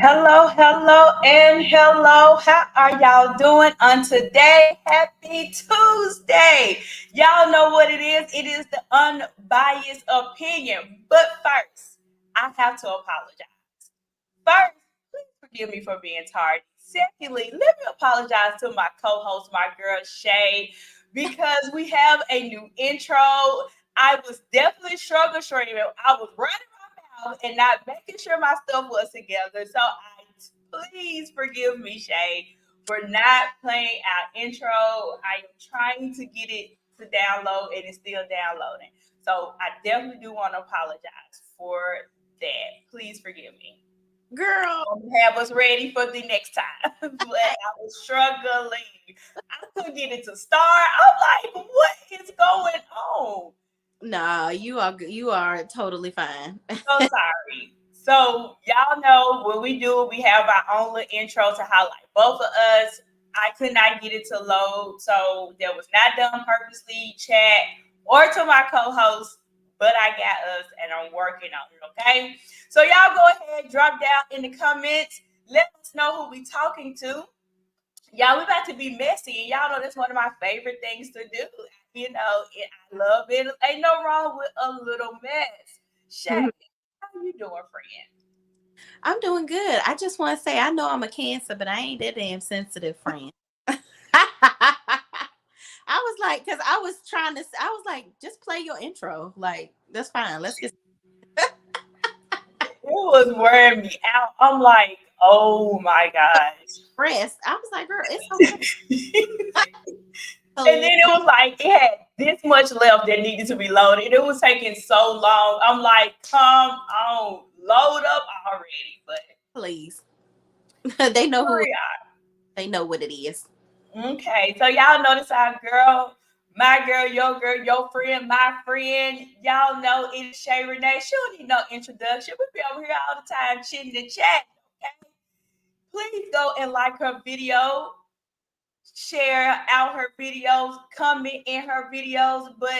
Hello, hello, and hello. How are y'all doing on today? Happy Tuesday. Y'all know what it is. It is the unbiased opinion. But first, I have to apologize. First, please forgive me for being tardy. Secondly, let me apologize to my co-host, my girl Shay, because we have a new intro. I was definitely struggling. I was running my mouth and not making sure my stuff was together. So please forgive me, Shay, for not playing our intro. I am trying to get it to download and it's still downloading. So I definitely do want to apologize for that. Please forgive me. Girl, Have us ready for the next time. But I was struggling. I couldn't get it to start. I'm like, what is going on? nah, you are totally fine. So sorry. So y'all know what we do. We have our own little intro to highlight both of us. I could not get it to load, so that was not done purposely, chat, or to my co-host. But I got us, and I'm working on it. Okay. So y'all go ahead, drop down in the comments. Let us know who we talking to. Y'all, we about to be messy, and y'all know that's one of my favorite things to do. I love it. Ain't no wrong with a little mess. Shay, how you doing, friend? I'm doing good. I just want to say I know I'm a Cancer, but I ain't that damn sensitive, friend. I was like, because I was like, just play your intro. Like, that's fine. Let's get It was wearing me out. I'm like, oh my gosh. stressed. I was like, girl, it's okay. And then So, it was like it had this much left that needed to be loaded. It was taking so long. I'm like, come on, load up already. But please. They know who hurry they know what it is. up. Okay, so y'all notice our girl, my girl, your friend, my friend. Y'all know it's Shay Renee. She don't need no introduction. We be over here all the time chitting and chatting. Okay, please go and like her video, share out her videos, comment in her videos, but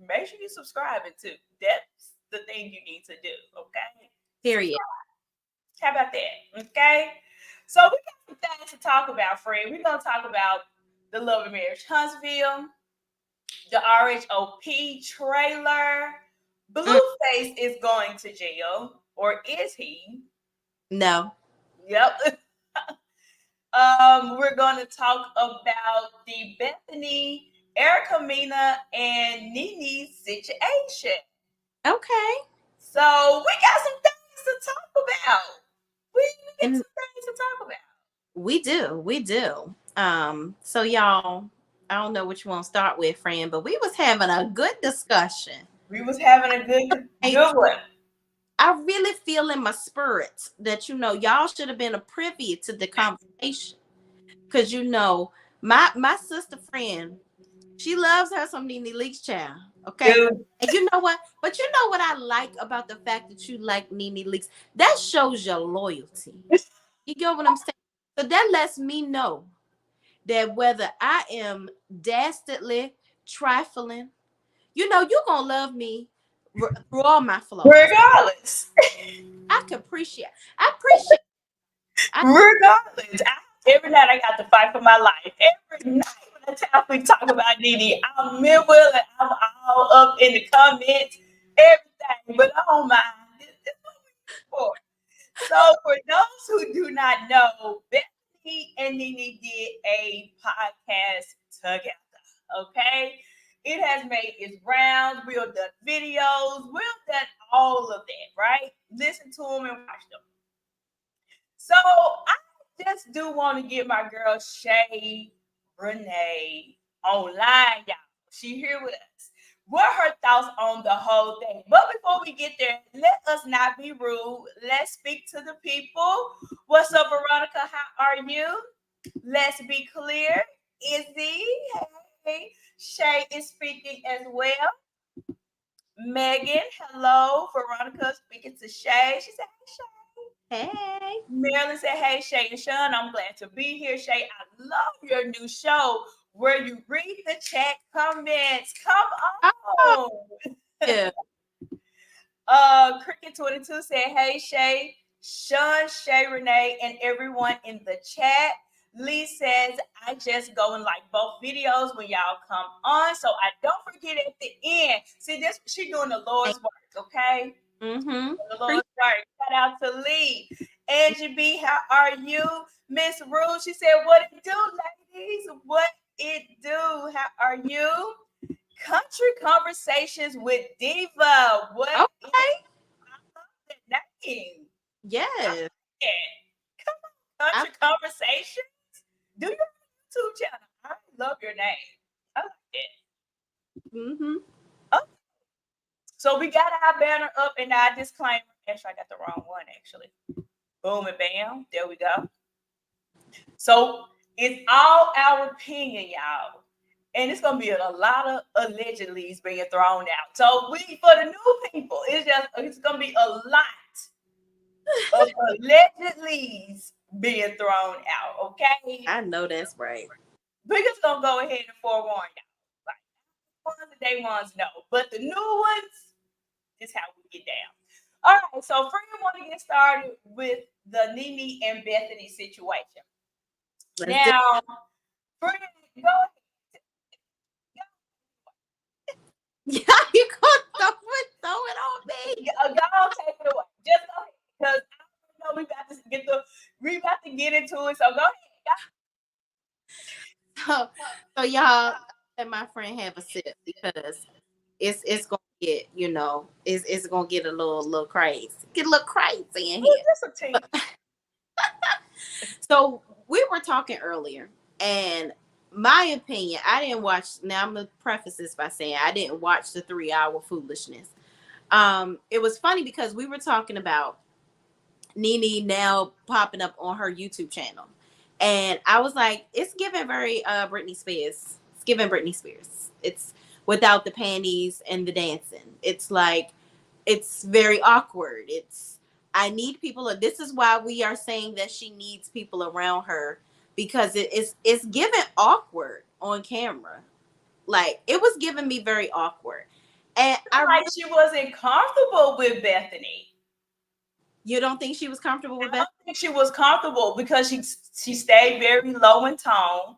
make sure you subscribing too. That's the thing you need to do. Okay, Period. subscribe. How about that? Okay. So we got some things to talk about, friend. We're gonna talk about the Love and Marriage Huntsville, the RHOP trailer. Mm, Blueface is going to jail, or is he? no. Yep. We're gonna talk about the Bethany, Erica Mina, and Nene situation. Okay. So we got some things to talk about. We got And some things to talk about. we do. We do. So y'all, I don't know what you want to start with, friend, but we was having a good discussion. We was having a good one. I really feel in my spirit that y'all should have been a privy to the conversation because my sister friend, she loves her some Nene Leakes child. Okay, Dude, and you know what? But you know what I like about the fact that you like Nene Leakes? That shows your loyalty. You get what I'm saying? So that lets me know that whether I am dastardly, trifling, you're gonna love me through all my flaws. regardless. I appreciate I Regardless. Every night I got to fight for my life. Every night when the time we talk about Didi, I'm mid-will and I'm all up in the comments, everything, but I don't mind. It's what we for. So for those who do not know, Bethany and Nene did a podcast together. Okay. It has made its rounds. We've done videos. We've done all of that, right? Listen to them and watch them. So I just do want to get my girl Shay Renee online, y'all. She here with us. What are her thoughts on the whole thing? But before we get there, let us not be rude. Let's speak to the people. What's up, Veronica? How are you? Let's be clear. Izzy, hey. Shay is speaking as well. Megan, hello. Veronica speaking to Shay. She said, hey, Shay. hey. Marilyn said, hey, Shay and Sean, I'm glad to be here. Shay, I love your new show where you read the chat comments. Come Oh, on. yeah. Cricket 22 said, hey, Shay. Sean, Shay, Renee, and everyone in the chat. Lee says, I just go and like both videos when y'all come on. So I don't forget at the end. See, this she doing the Lord's work, okay? Mm-hmm. The Lord's work. Shout out to Lee. Angie B, how are you? Miss Rue, she said, what it do, ladies? What it do? How are you? Country Conversations with Diva. What is Okay. that name? Yes. Come on, Country Conversations. Do your YouTube channel. I love your name. I like it. Mm-hmm. Oh, so we got our banner up and our disclaimer. Actually, I got the wrong one, actually. Boom and bam. There we go. So it's all our opinion, y'all. And it's gonna be a lot of allegedly's being thrown out. So we for the new people, it's gonna be a lot of allegedly's being thrown out. Okay. I know that's right. We're just gonna go ahead and forewarn y'all. Like ones and day ones know. But the new ones, this is how we get down. All right, so Freedom want to get started with the Nene and Bethenny situation. Now, Freedom, go ahead. Yeah, you gonna throw it on me? Y'all take it away. Just go ahead, because I know we about to get into it. So go ahead. So y'all let my friend have a sip because it's gonna get, it's gonna get a little crazy. Get a little crazy in here. Just a team. So we were talking earlier, and my opinion, I didn't watch. Now I'm gonna preface this by saying I didn't watch the 3 hour foolishness. It was funny because we were talking about Nene now popping up on her YouTube channel, and I was like, it's giving very Britney Spears. It's giving Britney Spears. It's without the panties and the dancing. It's like it's very awkward. I need people. This is why we are saying that she needs people around her because it's given awkward on camera. Like it was giving me very awkward, and She wasn't comfortable with Bethenny. You don't think she was comfortable with Bethenny? I don't think she was comfortable because she stayed very low in tone.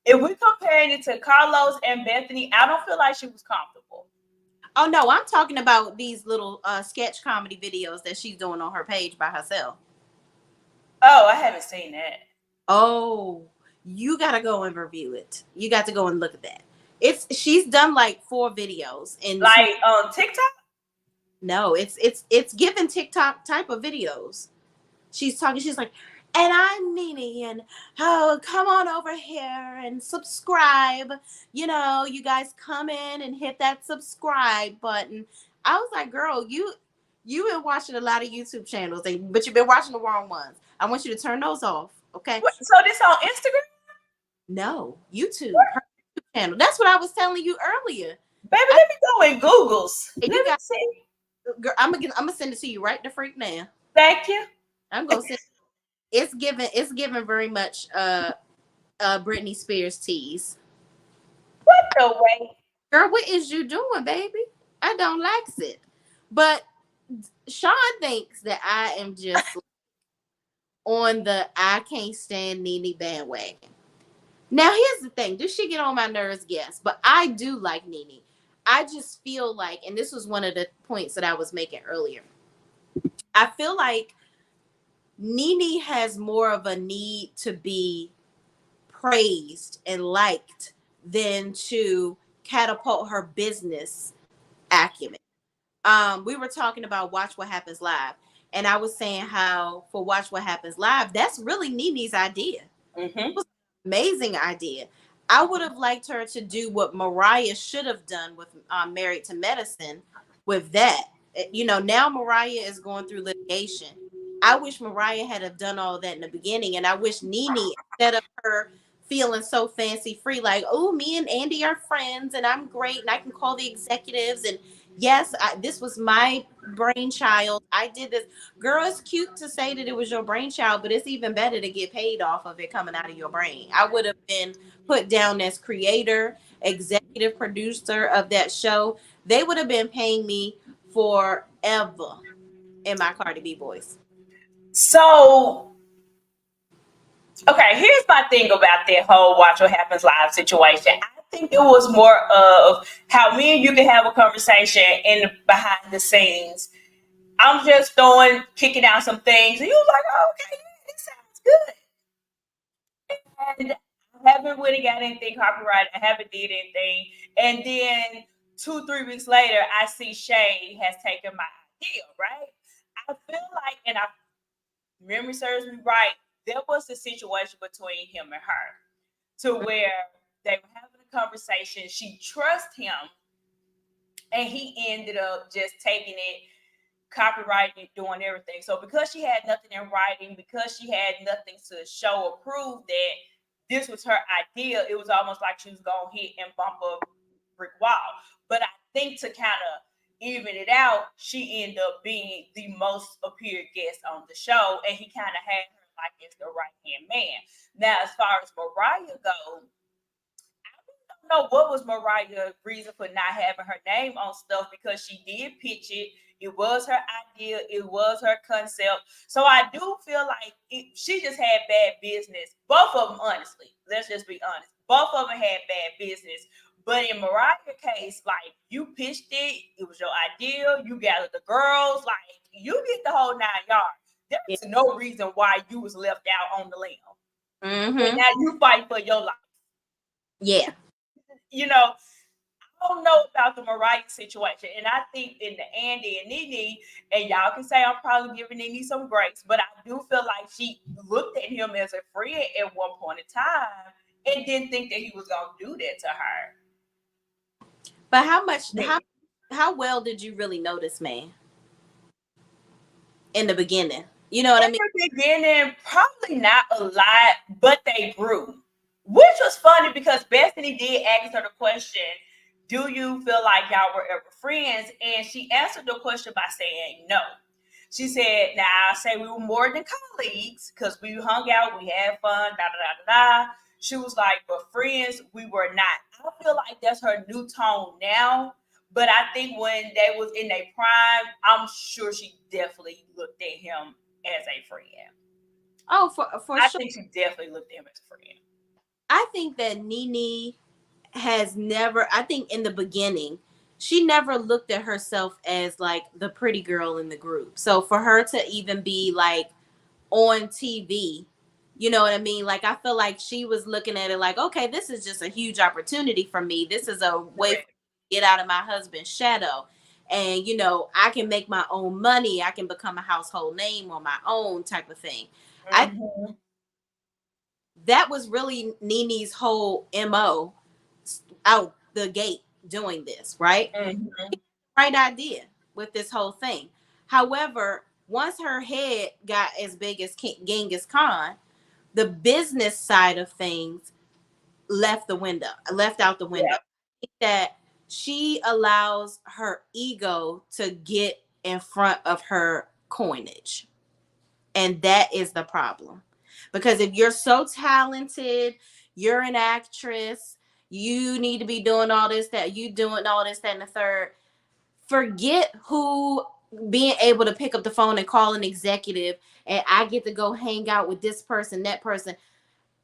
If we're comparing it to Carlos and Bethenny, I don't feel like she was comfortable. Oh no, I'm talking about these little sketch comedy videos that she's doing on her page by herself. Oh, I haven't seen that. Oh, you gotta go and review it. You got to go and look at that. She's done like 4 videos and like on TikTok. No, it's given TikTok type of videos. She's talking. She's like, and I'm Nene, and oh, come on over here and subscribe. You guys come in and hit that subscribe button. I was like, girl, you've been watching a lot of YouTube channels, but you've been watching the wrong ones. I want you to turn those off, okay? So this on Instagram? No, YouTube. Her YouTube channel. That's what I was telling you earlier. Baby, let me go in Google's. Let me see. Girl, I'm gonna send it to you right the freak now. Thank you. I'm gonna send. It's given very much Britney Spears tease. What the way? Girl, what is you doing, baby? I don't like it. But Sean thinks that I am just on the I can't stand Nene bandwagon. Now here's the thing. Does she get on my nerves? Yes. But I do like Nene. I just feel like, and this was one of the points that I was making earlier. I feel like Nene has more of a need to be praised and liked than to catapult her business acumen. We were talking about Watch What Happens Live, and I was saying how for Watch What Happens Live, that's really Nene's idea. Mm-hmm. It was an amazing idea. I would have liked her to do what Mariah should have done with Married to Medicine with that. Now Mariah is going through litigation. I wish Mariah had have done all that in the beginning, and I wish Nene, instead of her feeling so fancy free, like, oh, me and Andy are friends, and I'm great, and I can call the executives, and yes, this was my brainchild. I did this. Girl, it's cute to say that it was your brainchild, but it's even better to get paid off of it coming out of your brain. I would have been put down as creator, executive producer of that show. They would have been paying me forever in my Cardi B voice. So, okay, here's my thing about that whole Watch What Happens Live situation. I think it was more of how me and you can have a conversation in behind the scenes. I'm just kicking out some things, and you was like, oh, okay, this sounds good. And I haven't really got anything copyrighted. I haven't did anything. And then 2, 3 weeks later, I see Shay has taken my idea, right? I feel like, and I memory serves me right, there was a situation between him and her to where they were having a conversation. She trusts him, and he ended up just taking it, copyrighting it, doing everything. So because she had nothing in writing, because she had nothing to show or prove that this was her idea, it was almost like she was gonna hit and bump a brick wall. But I think to kind of even it out, she ended up being the most appeared guest on the show, and he kind of had her like as the right hand man. Now, as far as Mariah goes, know what was Mariah's reason for not having her name on stuff, because she did pitch it. It was her idea. It was her concept. So I do feel like she just had bad business. Both of them, honestly. Let's just be honest. Both of them had bad business. But in Mariah's case, like, you pitched it. It was your idea. You gathered the girls. Like, you did the whole 9 yards. Yeah. There's no reason why you was left out on the limb. Mm-hmm. And now you fight for your life. Yeah. You know, I don't know about the Mariah situation. And I think in the Andy and Nene, and y'all can say I'm probably giving Nene some grace, but I do feel like she looked at him as a friend at one point in time and didn't think that he was going to do that to her. But how well did you really know this man in the beginning? You know what I mean? In the beginning, probably not a lot, but they grew. Which was funny because Bethany did ask her the question, do you feel like y'all were ever friends? And she answered the question by saying no. She said, now I say we were more than colleagues because we hung out, we had fun, da da da da da. She was like, but friends, we were not. I feel like that's her new tone now. But I think when they was in their prime, I'm sure she definitely looked at him as a friend. Oh, for I sure. think she definitely looked at him as a friend. I think that Nene has never, I think in the beginning, she never looked at herself as like the pretty girl in the group. So for her to even be like on TV, you know what I mean? Like, I feel like she was looking at it like, okay, this is just a huge opportunity for me. This is a way for me to get out of my husband's shadow. And, you know, I can make my own money. I can become a household name on my own type of thing. I Mm-hmm. That was really Nene's whole MO out the gate doing this, right? Mm-hmm. Right idea with this whole thing. However, once her head got as big as Genghis Khan, the business side of things left out the window. Yeah. That she allows her ego to get in front of her coinage. And that is the problem. Because if you're so talented, you're an actress, you need to be doing all this, that you doing all this, that, and the third. Forget who being able to pick up the phone and call an executive and I get to go hang out with this person, that person.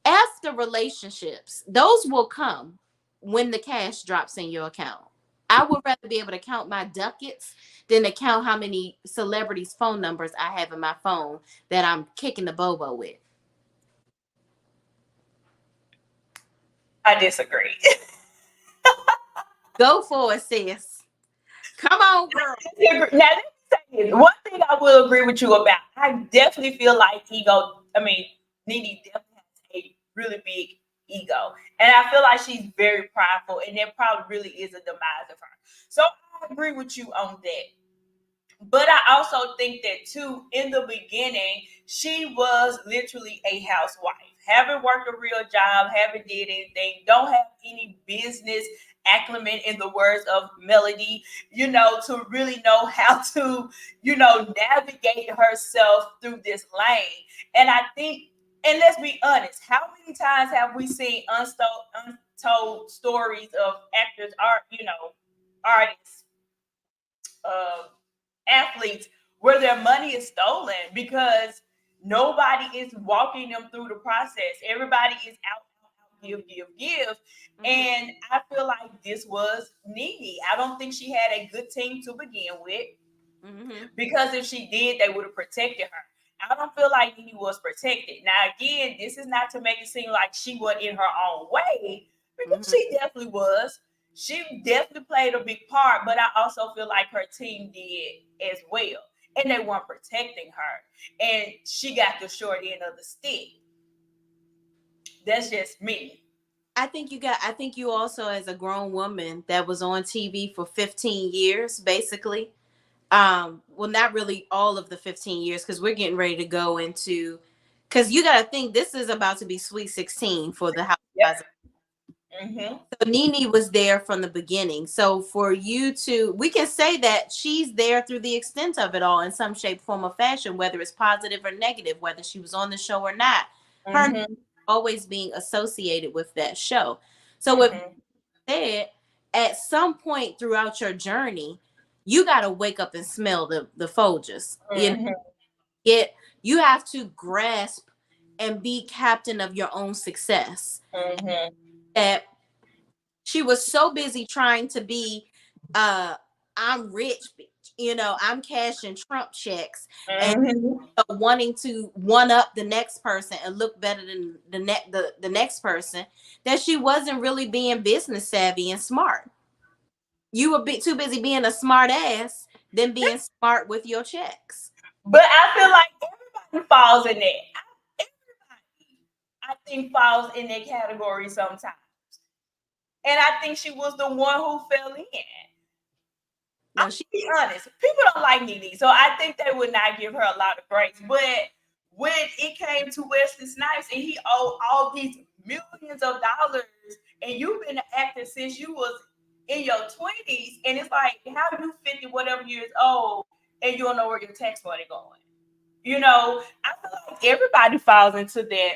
After relationships, those will come when the cash drops in your account. I would rather be able to count my ducats than to count how many celebrities' phone numbers I have in my phone that I'm kicking the bobo with. I disagree. Go for it, sis. Come on, girl. Now, let me say this. One thing I will agree with you about, I definitely feel like Nene definitely has a really big ego. And I feel like she's very prideful, and that probably really is a demise of her. So I agree with you on that. But I also think that too, in the beginning, she was literally a housewife. Haven't worked a real job, haven't did anything, don't have any business acumen in the words of Melody, to really know how to, navigate herself through this lane. And I think, and let's be honest, how many times have we seen untold stories of actors, artists, uh, athletes where their money is stolen because Nobody is walking them through the process. Everybody is out, give, give, give. Mm-hmm. And I feel like this was Nene. I don't think she had a good team to begin with, Mm-hmm. because if she did, they would have protected her. I don't feel like Nene was protected. Now, again, this is not to make it seem like she was in her own way, because Mm-hmm. she definitely was. She definitely played a big part, but I also feel like her team did as well. And they weren't protecting her. And she got the short end of the stick. That's just me. I think you also, as a grown woman that was on TV for 15 years, basically. Well, not really all of the 15 years, because we're getting ready to go into, because you got to think this is about to be Sweet 16 for the Yep. Housewives. Mm-hmm. So Nene was there from the beginning. So for you to, we can say that she's there through the extent of it all in some shape, form, or fashion, whether it's positive or negative, whether she was on the show or not. Her Mm-hmm. always being associated with that show. So with Mm-hmm. said, at some point throughout your journey, you got to wake up and smell the Folgers. You know, Mm-hmm. get you have to grasp and be captain of your own success. Mm-hmm. That she was so busy trying to be, uh, I'm rich, bitch. You know, I'm cashing Trump checks and Mm-hmm. wanting to one up the next person and look better than the next person, that she wasn't really being business savvy and smart. You were too busy being a smart ass than being smart with your checks. But I feel like everybody falls in that. Everybody, I think, falls in that category sometimes. And I think she was the one who fell in. I'm No, she. be honest. People don't like Nene, so I think they would not give her a lot of grace. But when it came to Wesley Snipes and he owed all these millions of dollars, and you've been an actor since you was in your 20s, and it's like, how you 50 whatever years old and you don't know where your tax money going? I feel like everybody falls into that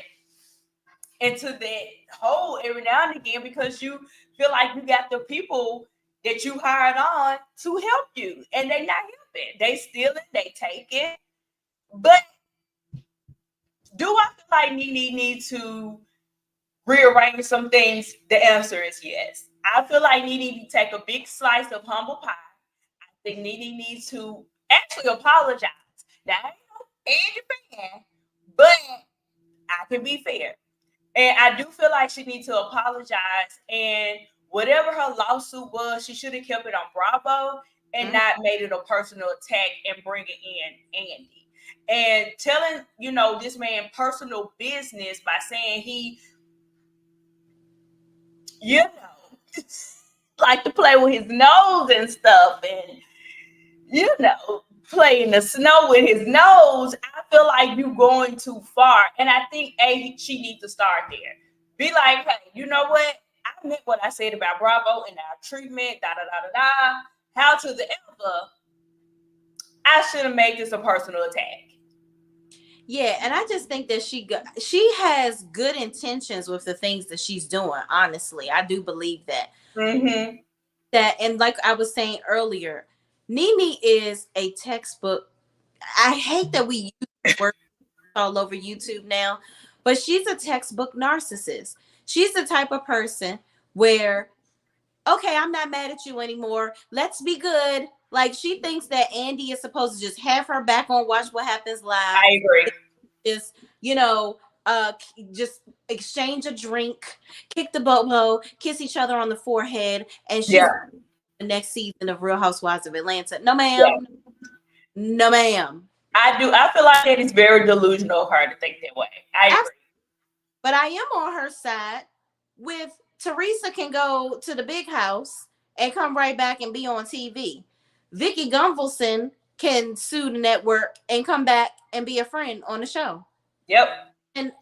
hole every now and again, because you feel like you got the people that you hired on to help you, and they not helping. They stealing, they taking. But do I feel like Nene need to rearrange some things? The answer is yes. I feel like Nene need to take a big slice of humble pie. I think Nene needs to actually apologize. Now, I ain't no Andy fan, but I can be fair. And I do feel like she needs to apologize. And whatever her lawsuit was, she should have kept it on Bravo and Mhm. not made it a personal attack and bring it in Andy. And telling, this man personal business by saying he, you know, like to play with his nose and stuff, and play in the snow with his nose. I feel like you going too far. And I think she needs to start there. Be like, hey, you know what? I meant what I said about Bravo and our treatment, da da da da da. How to the ever, I should have made this a personal attack. Yeah, and I just think that she has good intentions with the things that she's doing. Honestly, I do believe that. Mm-hmm. That, and like I was saying earlier, Nene is a textbook. I hate that we use words all over YouTube now, but she's a textbook narcissist. She's the type of person where, okay, I'm not mad at you anymore. Let's be good. Like, she thinks that Andy is supposed to just have her back on Watch What Happens Live. I agree. Just, just exchange a drink, kick the bobo, kiss each other on the forehead, and she's Yeah. the next season of Real Housewives of Atlanta. No, ma'am. Yeah. No, ma'am. I do. I feel like that is very delusional of her to think that way. I agree. But I am on her side. With Teresa can go to the big house and come right back and be on TV. Vicky Gunvalson can sue the network and come back and be a friend on the show. Yep. And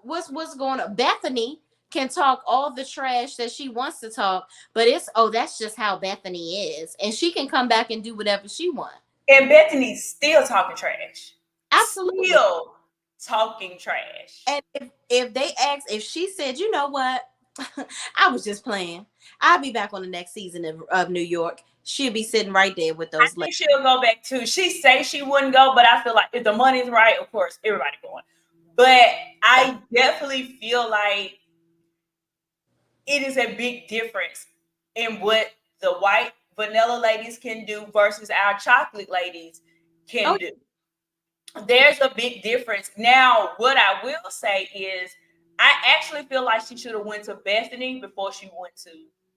what's going on? Bethenny can talk all the trash that she wants to talk, but that's just how Bethenny is, and she can come back and do whatever she wants. And Bethany's still talking trash. Absolutely. Still talking trash. And if they ask, if she said, you know what, I was just playing, I'll be back on the next season of New York. she'll be sitting right there with I those think ladies. she'll go back too. She say she wouldn't go, but I feel like if the money's right, of course, everybody going. But I definitely feel like it is a big difference in what the white vanilla ladies can do versus our chocolate ladies Oh, can do. There's a big difference. Now, what I will say is I actually feel like she should have went to Bethany before she went to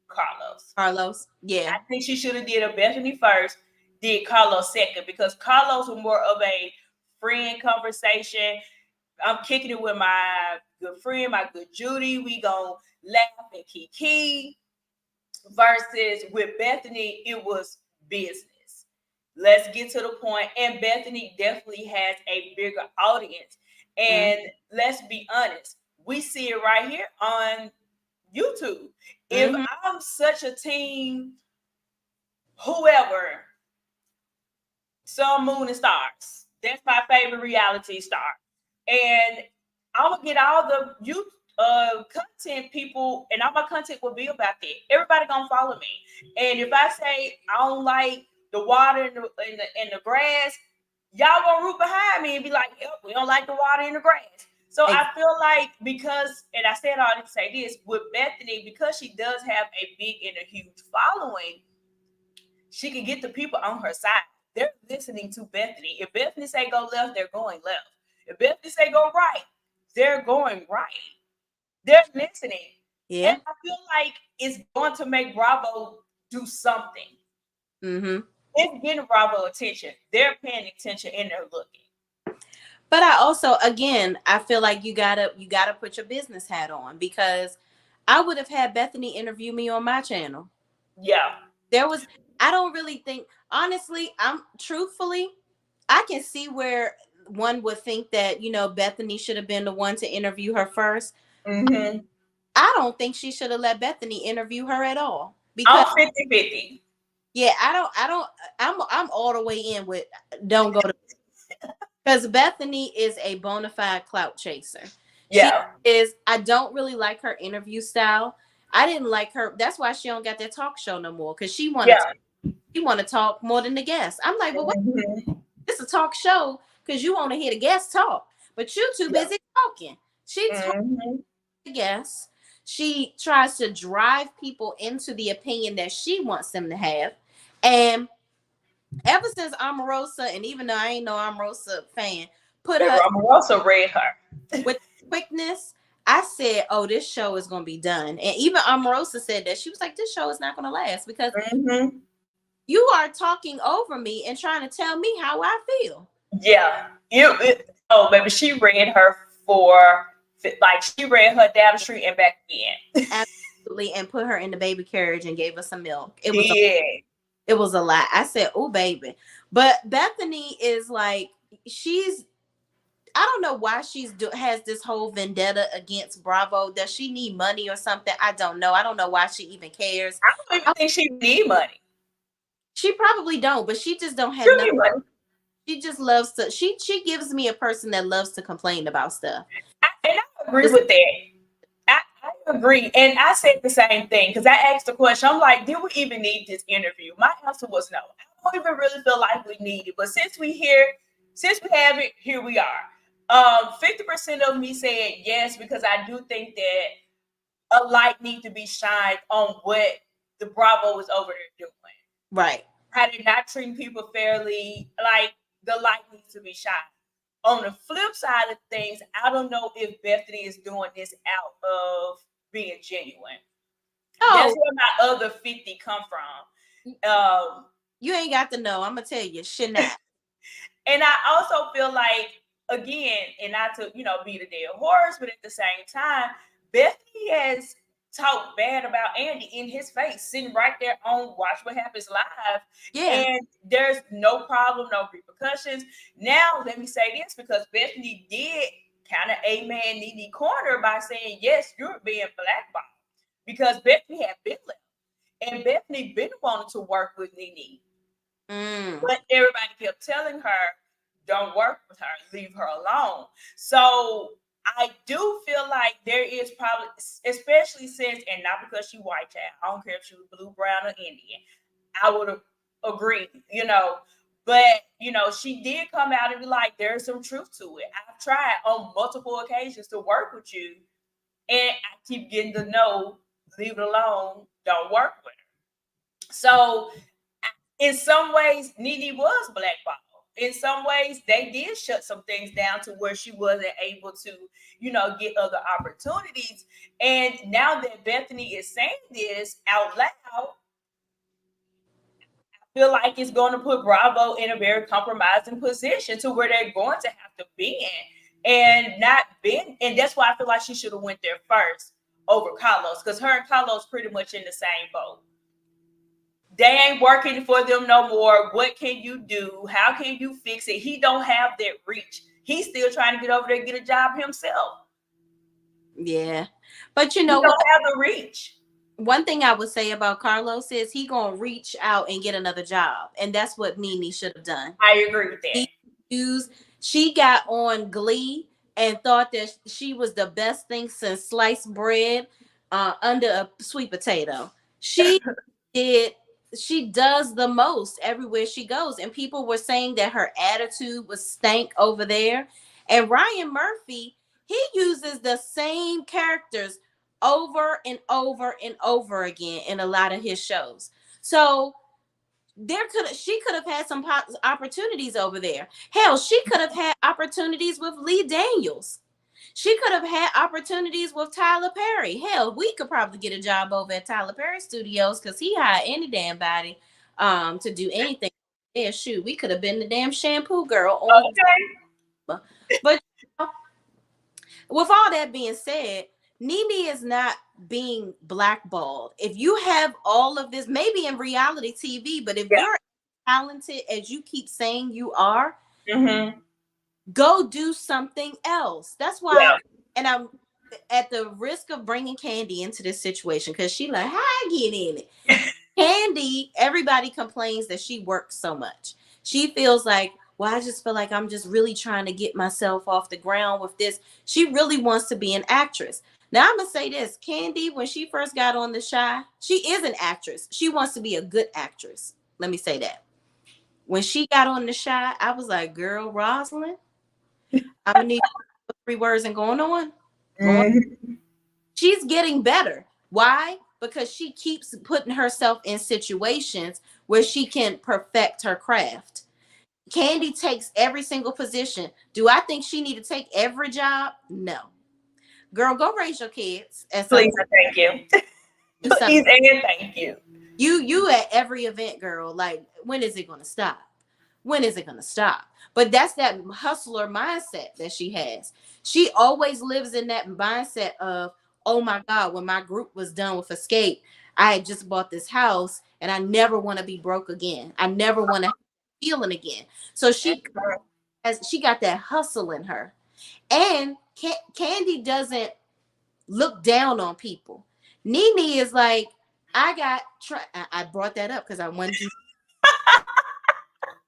Carlos. Carlos. I Yeah. think she should have did a Bethany first, did Carlos second, because Carlos was more of a friend conversation. I'm kicking it with my good friend, my good Judy. We gonna laugh and kiki. Versus with Bethany, it was business. Let's get to the point. And Bethany definitely has a bigger audience. Mm-hmm. And let's be honest, we see it right here on YouTube. If Mm-hmm. I'm such a team, whoever, Sun, Moon, and Stars. That's my favorite reality star. And I'm gonna get all the youth content people, and all my content will be about that. Everybody gonna follow me. And if I say I don't like the water and the grass, y'all gonna root behind me and be like, yep, we don't like the water and the grass. So I feel like because, and I said all to say this, with Bethany, because she does have a big and a huge following, she can get the people on her side. They're listening to Bethany. If Bethany say go left, they're going left. If Bethany say go right, they're going right. They're listening. And Yeah. I feel like it's going to make Bravo do something. Mm-hmm. It's getting Bravo attention. They're paying attention and they're looking. But I also, again, I feel like you gotta put your business hat on, because I would have had Bethany interview me on my channel. Yeah. There was, I don't really think, honestly, I'm truthfully, I can see where one would think that, Bethany should have been the one to interview her first. Mm-hmm. I don't think she should have let Bethany interview her at all, because I'm 50-50. yeah, I'm all the way in with don't go to, because Bethany is a bona fide clout chaser. She Yeah. is. I don't really like her interview style. I didn't like her. That's why she don't got that talk show no more, because Yeah. she want to talk more than the guests. I'm like, well, wait, Mm-hmm. this is a talk show because you want to hear the guests talk, but you too Yeah. busy talking. She talks Mm-hmm. to the guests. She tries to drive people into the opinion that she wants them to have, and ever since Omarosa, and even though I ain't no Omarosa fan, put Baby, her I'm also read her. with quickness, I said, "Oh, this show is gonna be done." And even Omarosa said that she was like, "This show is not gonna last because Mm-hmm. you are talking over me and trying to tell me how I feel." Yeah. Oh, baby, she read her for, like, she read her down the street and back again. Absolutely, and put her in the baby carriage and gave her some milk. Yeah. It was a lot. I said, "Oh, baby," but Bethany is like, she's. I don't know why has this whole vendetta against Bravo. Does she need money or something? I don't know. I don't know why she even cares. I don't even think she need money. She probably don't, but she just don't She have don't nothing. need money. She just loves to. She gives me a person that loves to complain about stuff. And I agree Just with that. I agree. And I said the same thing because I asked the question. I'm like, did we even need this interview? My answer was no. I don't even really feel like we need it. But since we have it, here we are. 50% of me said yes, because I do think that a light needs to be shined on what the Bravo is over there doing. right. How they're not treating people fairly. Like, the light needs to be shined. On the flip side of things, I don't know if Bethany is doing this out of being genuine. That's Oh, where my other 50 come from. you ain't got to know. I'm gonna tell you, Chanel. And I also feel like, again, and not to, be the dead horse, but at the same time, Bethany has talked bad about Andy in his face, sitting right there on Watch What Happens Live. Yeah, And there's no problem, no repercussions. Now, let me say this, because Bethany did kind of amen Nene corner by saying, yes, you're being blackballed. Because Bethany had been left. And Bethany been wanting to work with Nene. mm. But everybody kept telling her, don't work with her, leave her alone. So I do feel like there is probably, especially since, and not because she white child, I don't care if she was blue, brown, or Indian. I would have agreed, you know. But, you know, she did come out and be like, there's some truth to it. I've tried on multiple occasions to work with you, and I keep getting the no, leave it alone, don't work with her. So, in some ways, Nene was blackballed. In some ways, they did shut some things down to where she wasn't able to, you know, get other opportunities. And now that Bethenny is saying this out loud, feel like it's going to put Bravo in a very compromising position to where they're going to have to be in and not been. And that's why I feel like she should have went there first over Carlos, because her and Carlos pretty much in the same boat. They ain't working for them no more. What can you do? How can you fix it? He don't have that reach. He's still trying to get over there and get a job himself. Yeah, but you He know don't what? have the reach. One thing I would say about Carlos is he gonna reach out and get another job, and that's what Nene should have done. I agree with that. He used, she got on Glee and thought that she was the best thing since sliced bread under a sweet potato. She did. She does the most everywhere she goes, and people were saying that her attitude was stank over there. And Ryan Murphy, he uses the same characters over and over and over again in a lot of his shows. So she could have had some opportunities over there. Hell, she could have had opportunities with Lee Daniels. She could have had opportunities with Tyler Perry. Hell, we could probably get a job over at Tyler Perry Studios because he hired any damn body to do anything. Yeah, shoot, we could have been the damn shampoo girl on. Okay. But with all that being said, Nene is not being blackballed. If you have all of this, maybe in reality TV, but if you're talented as you keep saying you are, go do something else. That's why, and I'm at the risk of bringing Candy into this situation because she like, how I get in it? Candy, everybody complains that she works so much. She feels like, well, I just feel like I'm just really trying to get myself off the ground with this. She really wants to be an actress. Now, I'm going to say this. Candy, when she first got on The Chi, she is an actress. She wants to be a good actress. Let me say that. When she got on The Chi, I was like, girl, Rosalind, I'm going to need 3 words and going on. She's getting better. Why? Because she keeps putting herself in situations where she can perfect her craft. Candy takes every single position. Do I think she need to take every job? No. Girl, go raise your kids. Please and thank you. Please and thank you. You at every event, girl. Like, when is it going to stop? When is it going to stop? But that's that hustler mindset that she has. She always lives in that mindset of, oh my God, when my group was done with Escape, I had just bought this house and I never want to be broke again. I never want to have feeling again. So she got that hustle in her. And Candy doesn't look down on people. Nene is like, I brought that up because I wanted you.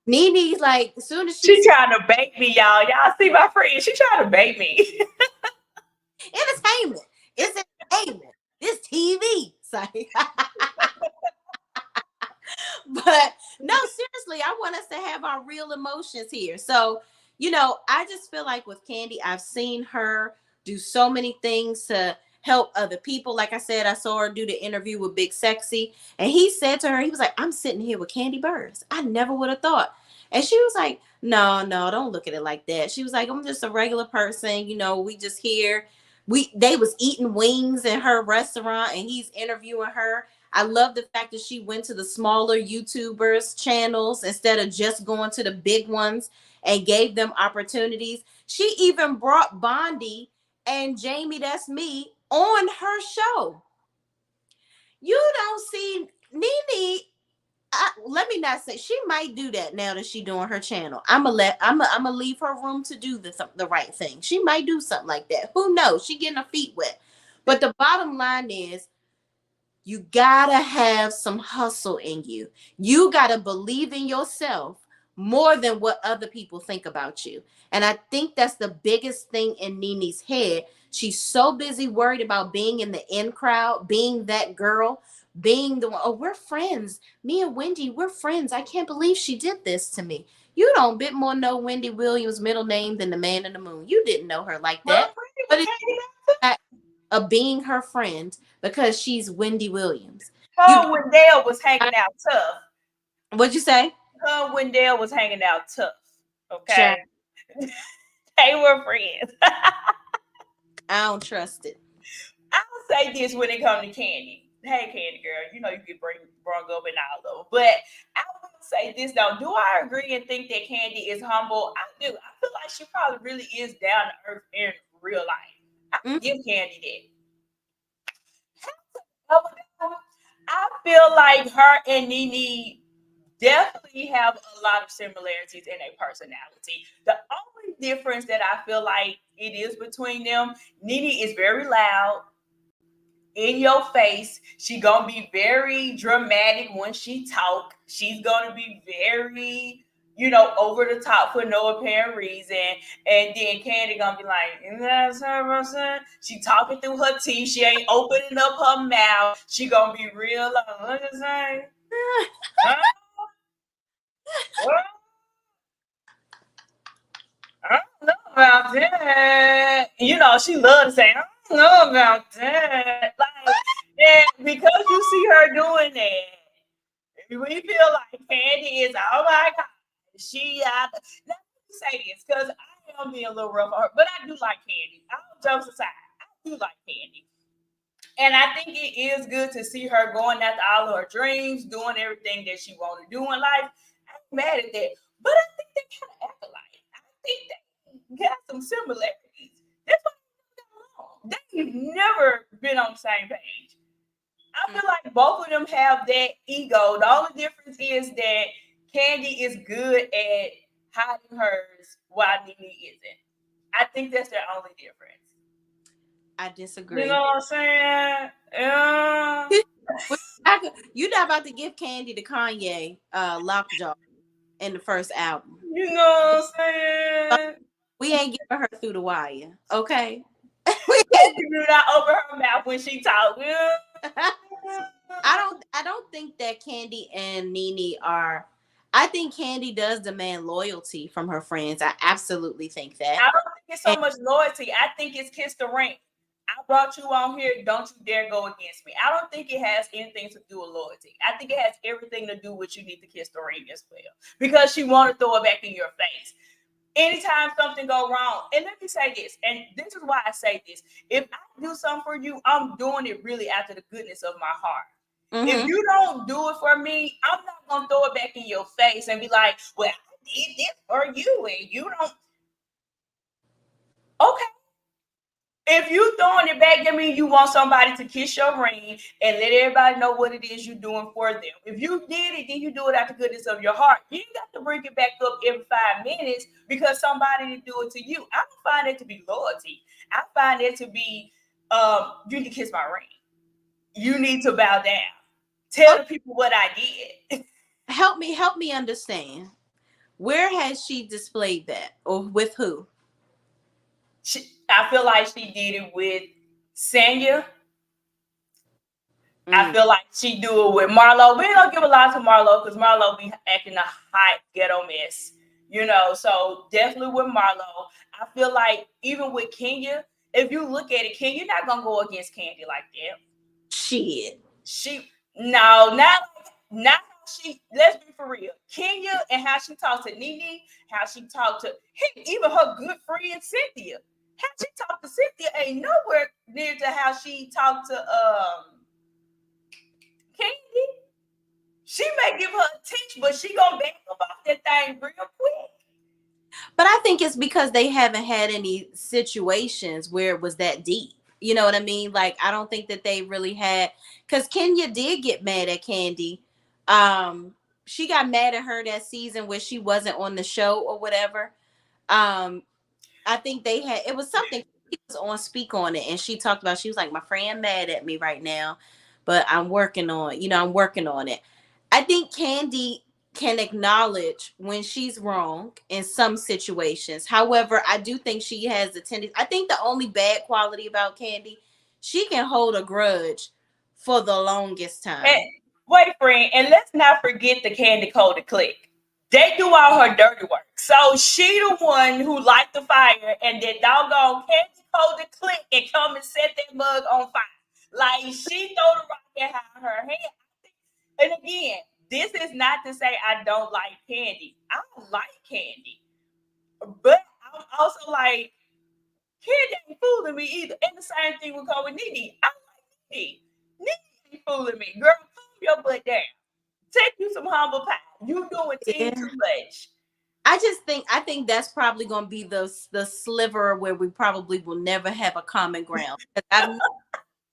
Nene's like, as soon as she trying to bait me, y'all. Y'all see my friend? She trying to bait me. Entertainment. It's entertainment. It's TV. Sorry. But no, seriously, I want us to have our real emotions here. So, you know, I just feel like with Candy, I've seen her do so many things to help other people. Like I said, I saw her do the interview with Big Sexy, and he said to her, he was like, I'm sitting here with Candy Burrs. I never would have thought. And she was like, no, don't look at it like that. She was like, I'm just a regular person. You know, we just here. They was eating wings in her restaurant and he's interviewing her. I love the fact that she went to the smaller YouTubers channels instead of just going to the big ones and gave them opportunities. She even brought Bondi and Jamie, that's me, on her show. You don't see Nene. Let me not say she might do that now that she doing her channel. I'm gonna leave her room to do the right thing. She might do something like that. Who knows? She getting her feet wet. But the bottom line is, you gotta have some hustle in you. You gotta believe in yourself more than what other people think about you. And I think that's the biggest thing in Nene's head. She's so busy worried about being in the in crowd, being that girl. being the one, oh, we're friends. Me and Wendy, we're friends. I can't believe she did this to me. You don't bit more know Wendy Williams' middle name than the man in the moon. You didn't know her like Her that. friend But was it's hanging out. of being her friend because she's Wendy Williams. You Her and Wendell was hanging out tough. what'd you say? Her and Wendell was hanging out tough. Child, Okay. They were friends. I don't trust it. I'll say this when it comes to Candy. Hey, Candy girl, you know you get brung up in all of them. But I will say this though. Do I agree and think that Candy is humble? I do. I feel like she probably really is down to earth in real life. I Mm, give Candy that. I feel like her and Nene definitely have a lot of similarities in their personality. The only difference that I feel like it is between them, Nene is very loud, in your face. She gonna be very dramatic when she talk. She's gonna be very, over the top for no apparent reason. And then Candy gonna be like, "That's her person." She talking through her teeth. She ain't opening up her mouth. She gonna be real like, "What you say? Huh? What? I don't know about that." She loves to say, "I don't know about that." Like, and because you see her doing that, we feel like Candy is, oh my God, let me say this because I am being a little rough on her, but I do like Candy. All jokes aside, I do like Candy. And I think it is good to see her going after all of her dreams, doing everything that she want to do in life. I ain't mad at that. But I think they kind of act alike. I think they got some similarities. That's why they've never been on the same page. I feel like both of them have that ego. The only difference is that Candy is good at hiding hers while Nene isn't. I think that's their only difference. I You disagree. know what I'm saying? Yeah. You're not about to give Candy to Kanye Lockjaw in the first album. You know what I'm saying? We ain't giving her through the wire, okay? She do not open her mouth when she talk. Yeah. I don't think that Candy and Nene are. I think Candy does demand loyalty from her friends. I absolutely think that. I don't think it's so And much loyalty. I think it's kiss the ring. I brought you on here. Don't you dare go against me. I don't think it has anything to do with loyalty. I think it has everything to do with you need to kiss the ring as well. Because she want to throw it back in your face. Anytime something go wrong, and let me say this, and this is why I say this. If I do something for you, I'm doing it really after the goodness of my heart. If mm-hmm. you don't do it for me, I'm not gonna throw it back in your face and be like, "Well, I did this for you, and you don't." Okay, if you throwing it back, that means you want somebody to kiss your ring and let everybody know what it is you're doing for them. If you did it, then you do it out the goodness of your heart. You ain't got to bring it back up every 5 minutes because somebody didn't do it to you. I don't find it to be loyalty. I find it to be, you need to kiss my ring. You need to bow down. Tell Okay, the people what I did. help me understand. Where has she displayed that, or with who? I feel like she did it with Sanya. I Mm. feel like she do it with Marlo. We don't give a lot to Marlo because Marlo be acting a hot ghetto mess, So definitely with Marlo. I feel like even with Kenya, if you look at it, Kenya not gonna go against Candy like that. Shit. She no, not how she. Let's be for real. Kenya and how she talked to Nene, how she talked to even her good friend Cynthia. How she talked to Cynthia ain't nowhere near to how she talked to Candy. She may give her a teach, but she gonna back up off that thing real quick. But I think it's because they haven't had any situations where it was that deep. You know what I mean? Like, I don't think that they really had, because Kenya did get mad at Candy. She got mad at her that season where she wasn't on the show or whatever. Um, I think they had, it was something, she was on Speak On It, and she talked about, she was like, my friend mad at me right now, but I'm working on it. I think Candy can acknowledge when she's wrong in some situations. However, I do think she has a tendency. I think the only bad quality about Candy, she can hold a grudge for the longest And time. wait, friend, and let's not forget the Candy Coated Click. They do all her dirty work. So she the one who light the fire, and that doggone Candy Coated Click and come and set that mug on fire. Like she throw the rock in her hand. And again, this is not to say I don't like candy. I like candy, but I'm also like candy ain't fooling me either. And the same thing would go with Nene. I like Nene. Nene ain't fooling me, girl. Calm your butt down. Take you some humble pie. You doing tea Yeah. too much. I think that's probably going to be the sliver where we probably will never have a common ground. 'Cause I've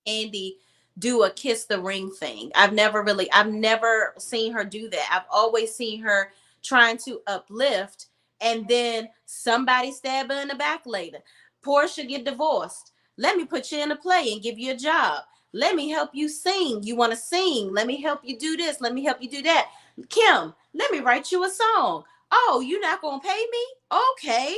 Andy do a kiss the ring thing. I've never seen her do that. I've always seen her trying to uplift and then somebody stab her in the back later. Portia get divorced. Let me put you in a play and give you a job. Let me help you sing. You want to sing? Let me help you do this. Let me help you do that. Kim, let me write you a song. Oh, you're not going to pay me? Okay.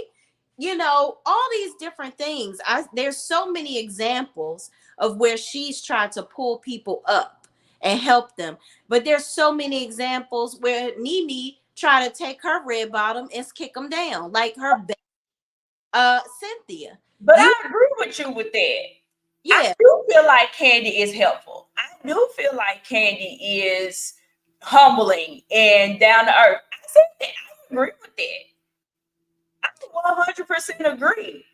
All these different things. There's so many examples of where she's tried to pull people up and help them. But there's so many examples where Nene tried to take her red bottom and kick them down, like her Cynthia. But You I agree with you with that. I Yeah, do feel like candy is helpful. I do feel like candy is humbling and down to earth. I said that. I agree with that. I 100% agree.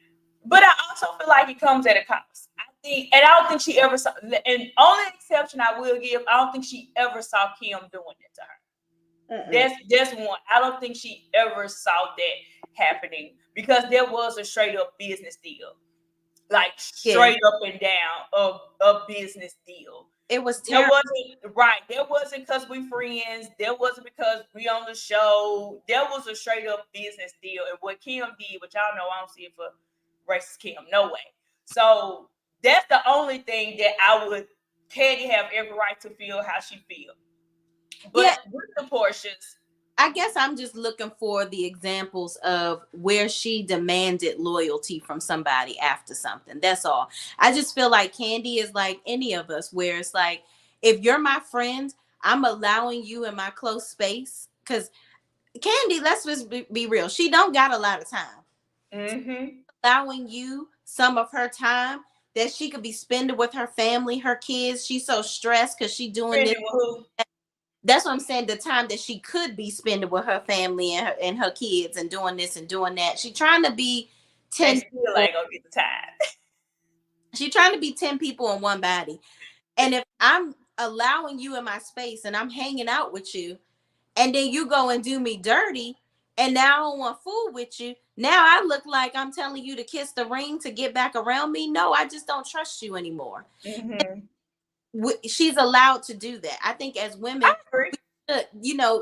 But I also feel like it comes at a cost. I think, and I don't think she ever saw. And only exception I will give, I don't think she ever saw Kim doing it to her. mm-mm. That's one. I don't think she ever saw that happening because there was a straight up business deal, like Yeah, straight up and down of a business deal. it was There terrible. wasn't right. There wasn't because we friends. There wasn't because we on the show. There was a straight up business deal. And what Kim did, which y'all know, I don't see it for racist Kim, no way. So that's the only thing that I would Teddy have every right to feel how she feel. But Yeah, with the portions, I guess I'm just looking for the examples of where she demanded loyalty from somebody after something. That's all. I just feel like Candy is like any of us, where it's like, if you're my friend, I'm allowing you in my close space. Because Candy, let's just be real, she don't got a lot of time. mm-hmm. Allowing you some of her time that she could be spending with her family, her kids. She's so stressed because she doing this. Friendly with who? That's what I'm saying. The time that she could be spending with her family and her kids and doing this and doing that. She trying to be And 10 still people. ain't gonna get the time. She trying to be 10 people in one body. And if I'm allowing you in my space and I'm hanging out with you, and then you go and do me dirty, and now I don't want fool with you. Now I look like I'm telling you to kiss the ring to get back around me. No, I just don't trust you anymore. Mm-hmm. She's allowed to do that. I think as I women, agree.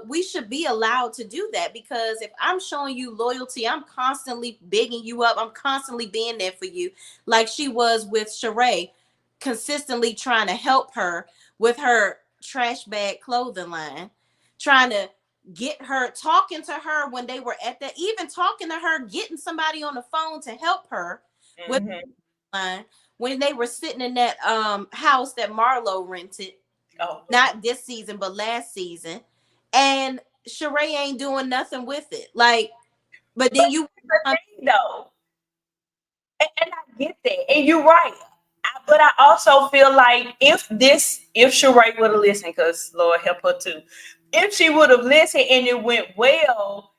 we should be allowed to do that, because if I'm showing you loyalty, I'm constantly bigging you up. I'm constantly being there for you, like she was with Sheree, consistently trying to help her with her trash bag clothing line, trying to get her, talking to her when they were at that, even talking to her, getting somebody on the phone to help her with Mm-hmm. line when they were sitting in that house that Marlo rented, Oh, not this season, but last season. And Sheree ain't doing nothing with it. Like, but but then you here's the thing, though. And I get that, and you're right. But I also feel like if Sheree would have listened, because Lord help her too, if she would have listened and it went well,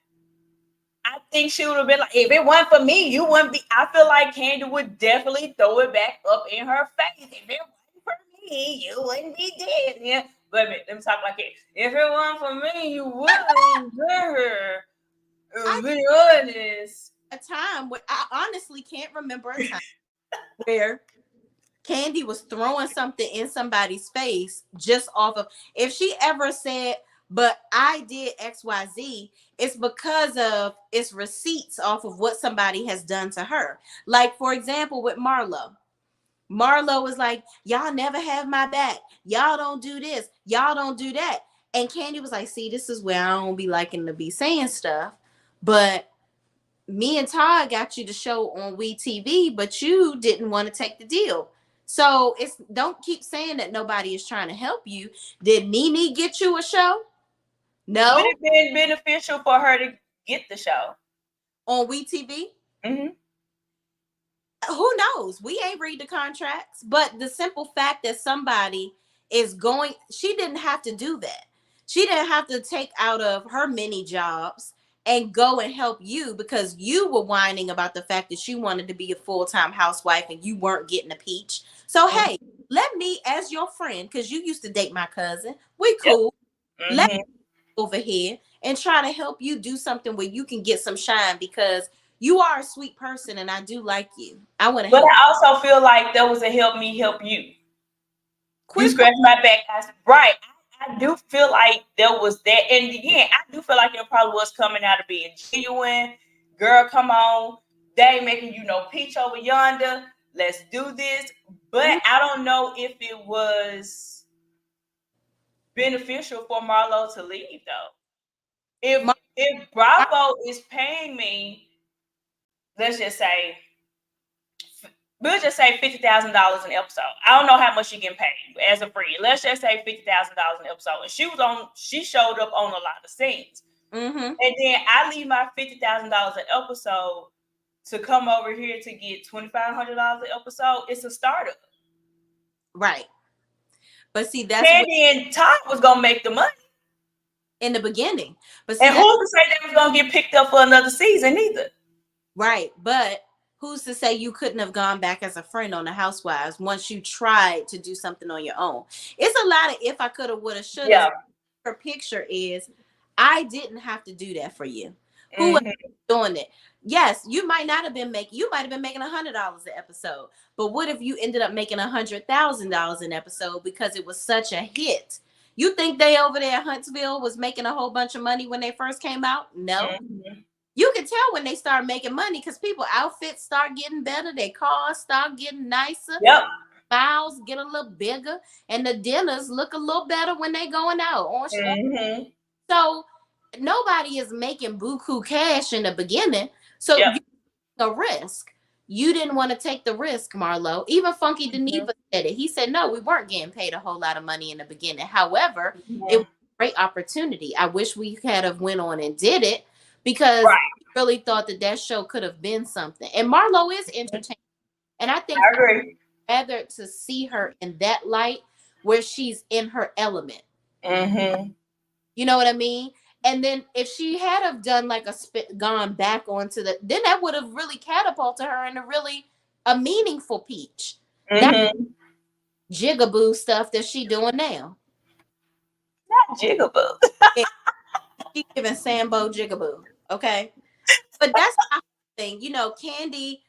I think she would have been like, if it wasn't for me, you wouldn't be. I feel like Candy would definitely throw it back up in her face. If it wasn't for me, you wouldn't be dead. Yeah. Wait a minute, let me talk like it. If it wasn't for me, you wouldn't be here. I To be honest. a time where I honestly can't remember a time where Candy was throwing something in somebody's face just off of, if she ever said, but I did XYZ, it's because of it's receipts off of what somebody has done to her. Like, for example, with Marlo. Marlo was like, y'all never have my back. Y'all don't do this. Y'all don't do that. And Candy was like, see, this is where I don't be liking to be saying stuff. But me and Todd got you the show on We TV, but you didn't want to take the deal. So don't keep saying that nobody is trying to help you. Did Nene get you a show? Would No. it been beneficial for her to get the show On WeTV? Mm-hmm. Who knows? We ain't read the contracts, but the simple fact that somebody is going, she didn't have to do that. She didn't have to take out of her many jobs and go and help you because you were whining about the fact that you wanted to be a full-time housewife and you weren't getting a peach. So, hey, let me, as your friend, because you used to date my cousin, we cool. Yep. Let me over here and try to help you do something where you can get some shine because you are a sweet person and I do like you. I want to But help I also feel like there was a help me help you. You Quit. scratch my back. Right. I do feel like there was that. And again, I do feel like it probably was coming out of being genuine. Girl, come on. They ain't making you no peach over yonder. Let's do this. But I don't know if it was beneficial for Marlo to leave though. If Bravo is paying me, let's just say we'll just say $50,000 an episode. I don't know how much she getting paid as a friend. Let's just say $50,000 an episode. And she showed up on a lot of scenes. Mm-hmm. And then I leave my $50,000 an episode to come over here to get $2,500 an episode. It's a startup. Right. But see, that's Candy and Todd was gonna make the money in the beginning. But see, and who's to say they was gonna get picked up for another season either? Right. But who's to say you couldn't have gone back as a friend on the Housewives once you tried to do something on your own? It's a lot of if I coulda, woulda, shoulda. Yeah. Her picture is I didn't have to do that for you. Who was doing it? Yes, you might have been making $100 an episode, but what if you ended up making $100,000 an episode because it was such a hit? You think they over there at Huntsville was making a whole bunch of money when they first came out? No. You can tell when they start making money because people outfits start getting better, their cars start getting nicer. Yep. Files get a little bigger, and the dinners look a little better when they going out. So nobody is making buku cash in the beginning. So you take a risk. You didn't want to take the risk, Marlo. Even Funky Deneva said it. He said, no, we weren't getting paid a whole lot of money in the beginning. However, it was a great opportunity. I wish we had have went on and did it because we really thought that show could have been something. And Marlo is entertaining. And I think I agree. Rather to see her in that light where she's in her element. You know what I mean? And then if she had have done like gone back onto then that would have really catapulted her into really a meaningful peach. That jigaboo stuff that she doing now. Not jigaboo. She giving Sambo jigaboo. Okay. But that's my thing. You know, Candy,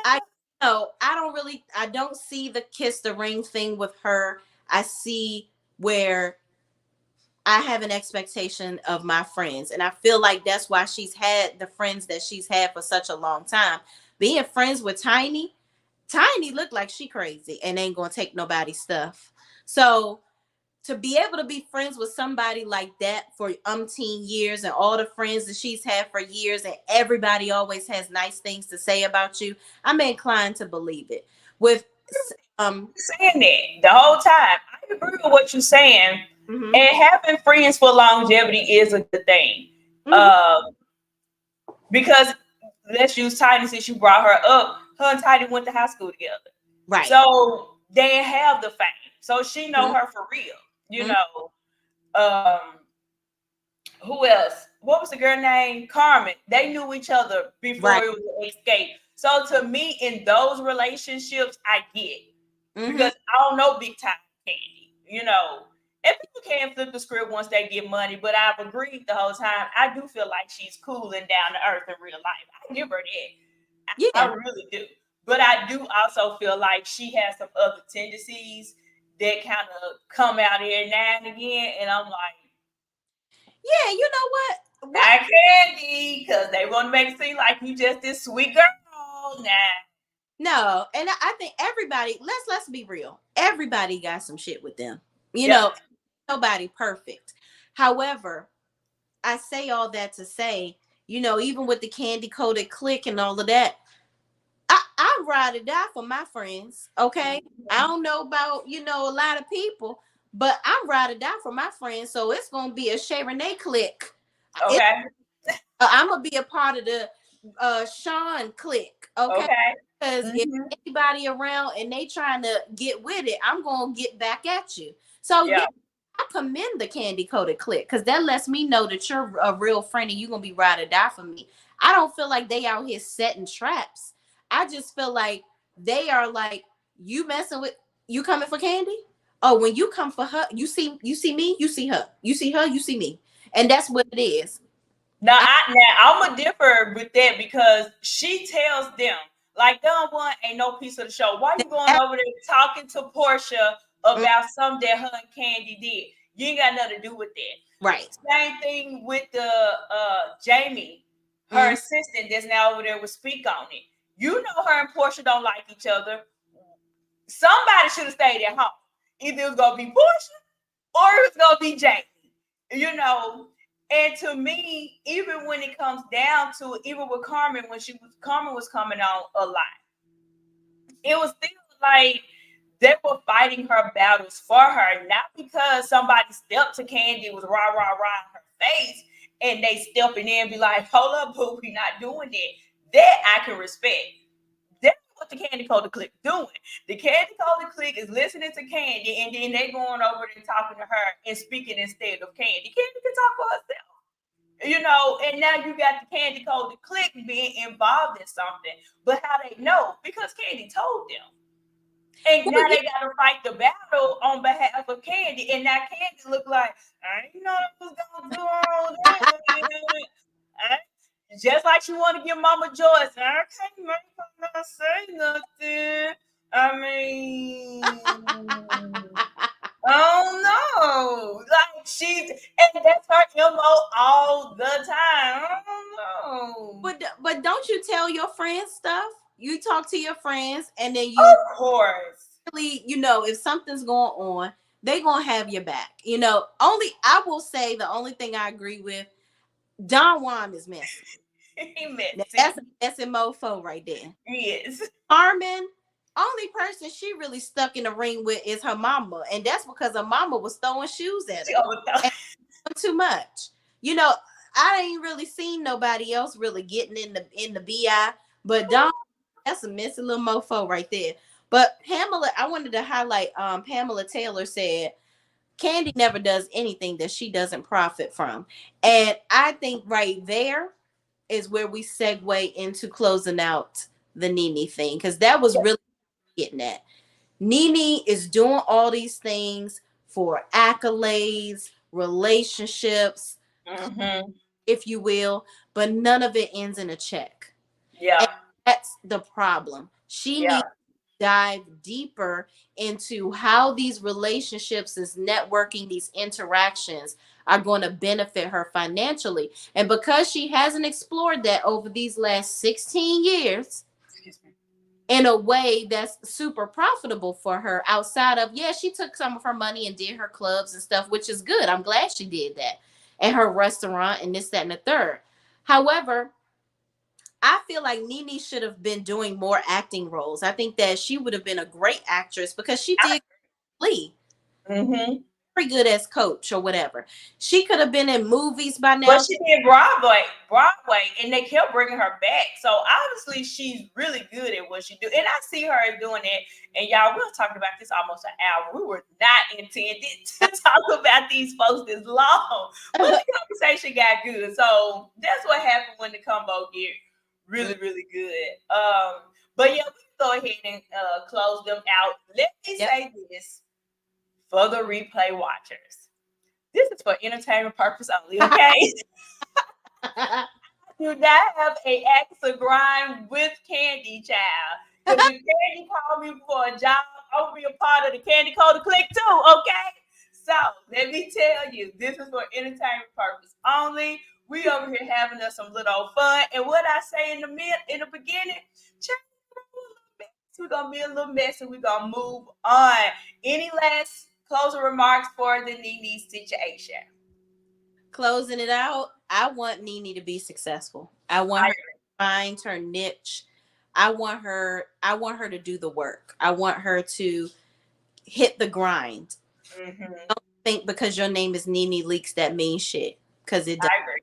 I don't see the kiss the ring thing with her. I see where I have an expectation of my friends. And I feel like that's why she's had the friends that she's had for such a long time. Being friends with Tiny looked like she crazy and ain't gonna take nobody's stuff. So to be able to be friends with somebody like that for umpteen years and all the friends that she's had for years and everybody always has nice things to say about you, I'm inclined to believe it. With saying that the whole time, I agree with what you're saying. And having friends for longevity is a good thing. Because let's use Tiny since you brought her up. Her and Tiny went to high school together. Right. So they have the fame. So she know her for real. You know. Who else? What was the girl name? Carmen. They knew each other before it was an escape. So to me, in those relationships, I get. Because I don't know big time Candy. You know. And people can flip the script once they get money, but I've agreed the whole time. I do feel like she's cool and down to earth in real life. I give her that. I really do. But I do also feel like she has some other tendencies that kind of come out here now and again. And I'm like, yeah, you know what? Not Candy, because they want to make it seem like you just this sweet girl. Nah. No, and I think everybody, let's be real. Everybody got some shit with them. You know, nobody perfect. However, I say all that to say, you know, even with the candy coated click and all of that, I I'm ride or die for my friends. Okay. I don't know about, a lot of people, but I'm ride or die for my friends. So it's gonna be a Shay Renee clique. It, Okay. I'm gonna be a part of the Sean clique. Okay. Okay. Because if Mm-hmm. anybody around and they trying to get with it, I'm gonna get back at you. So Yeah. yeah, I commend the candy coated click because that lets me know that you're a real friend and you're gonna be ride or die for me. I don't feel like they out here setting traps. I just feel like they are like, you messing with, you coming for candy. Oh, when you come for her, you see me, you see her, you see her, you see me, and that's what it is. Now, I, I'm a differ with that because she tells them like, "Dumb one ain't no piece of the show. Why you going over there talking to Portia about something that her and Candy did? You ain't got nothing to do with right. that." Same thing with the Jamie, her Mm, assistant that's now over there with Speak on It. You know her and Portia don't like each other. Somebody should have stayed at home. Either it was gonna be Portia or it was gonna be Jamie. You know, and to me, even when it comes down to it, even with Carmen, when Carmen was coming on a lot, it was still like they were fighting her battles for her, not because somebody stepped to Candy was rah rah rah in her face, and they stepping in and be like, "Hold up, boo, we not doing that." That I can respect. That's what the Candy Coated Clique doing. The Candy Coated Clique is listening to Candy, and then they going over there talking to her and speaking instead of Candy. Candy can talk for herself. And now you got the Candy Coated Clique being involved in something. But how they know? Because Candy told them. And well, now yeah, they got to fight the battle on behalf of Candy. And now Candy look like, I didn't know I was going to do all that. Just like she want to give Mama Joyce. I can't make her not say nothing. I mean, oh no. Like and that's her MO all the time. I don't know. but don't you tell your friends stuff? You talk to your friends, and then you Of course. really, if something's going on, they gonna have your back. Only I will say the only thing I agree with, Don Juan is messy. He Now, messy. that's a messy mofo right there. Yes. Carmen, only person she really stuck in the ring with is her mama, and that's because her mama was throwing shoes at She her overthought. and too much. You know, I ain't really seen nobody else really getting in the bi, but Don, that's a messy little mofo right there. But Pamela, I wanted to highlight. Pamela Taylor said Candy never does anything that she doesn't profit from, and I think right there is where we segue into closing out the Nene thing, because that was really getting at. Nene is doing all these things for accolades, relationships, Mm-hmm. if you will, but none of it ends in a check. Yeah. And that's the problem. She Yeah. needs to dive deeper into how these relationships, this networking, these interactions are going to benefit her financially. And because she hasn't explored that over these last 16 years, Excuse me. in a way that's super profitable for her outside of, yeah, she took some of her money and did her clubs and stuff, which is good. I'm glad she did that. And her restaurant and this, that, and the third. However, I feel like Nene should have been doing more acting roles. I think that she would have been a great actress because she did Lee Mm-hmm. pretty good as Coach or whatever. She could have been in movies by But now. she did Broadway, and they kept bringing her back. So obviously, she's really good at what she do, and I see her doing it. And y'all, we were talking about this almost an hour. We were not intended to talk about these folks this long, but the conversation got good. So that's what happened when the combo get really, really good. But yeah, we can go ahead and close them out. Let me Yep. say this for the replay watchers. This is for entertainment purpose only, okay? Do not have a axe to grind with Candy Child. Because if Candy called me for a job, I'll be a part of the Candy Coated Clique too, okay? So let me tell you, this is for entertainment purpose only. We over here having us some little old fun. And what I say in the beginning, we're gonna be a little messy. We're gonna move on. Any last closing remarks for the Nene situation? Closing it out, I want Nene to be successful. I want her to find her niche. I want her to do the work. I want her to hit the grind. Mm-hmm. Don't think because your name is Nene Leakes that means shit. Because it does I agree.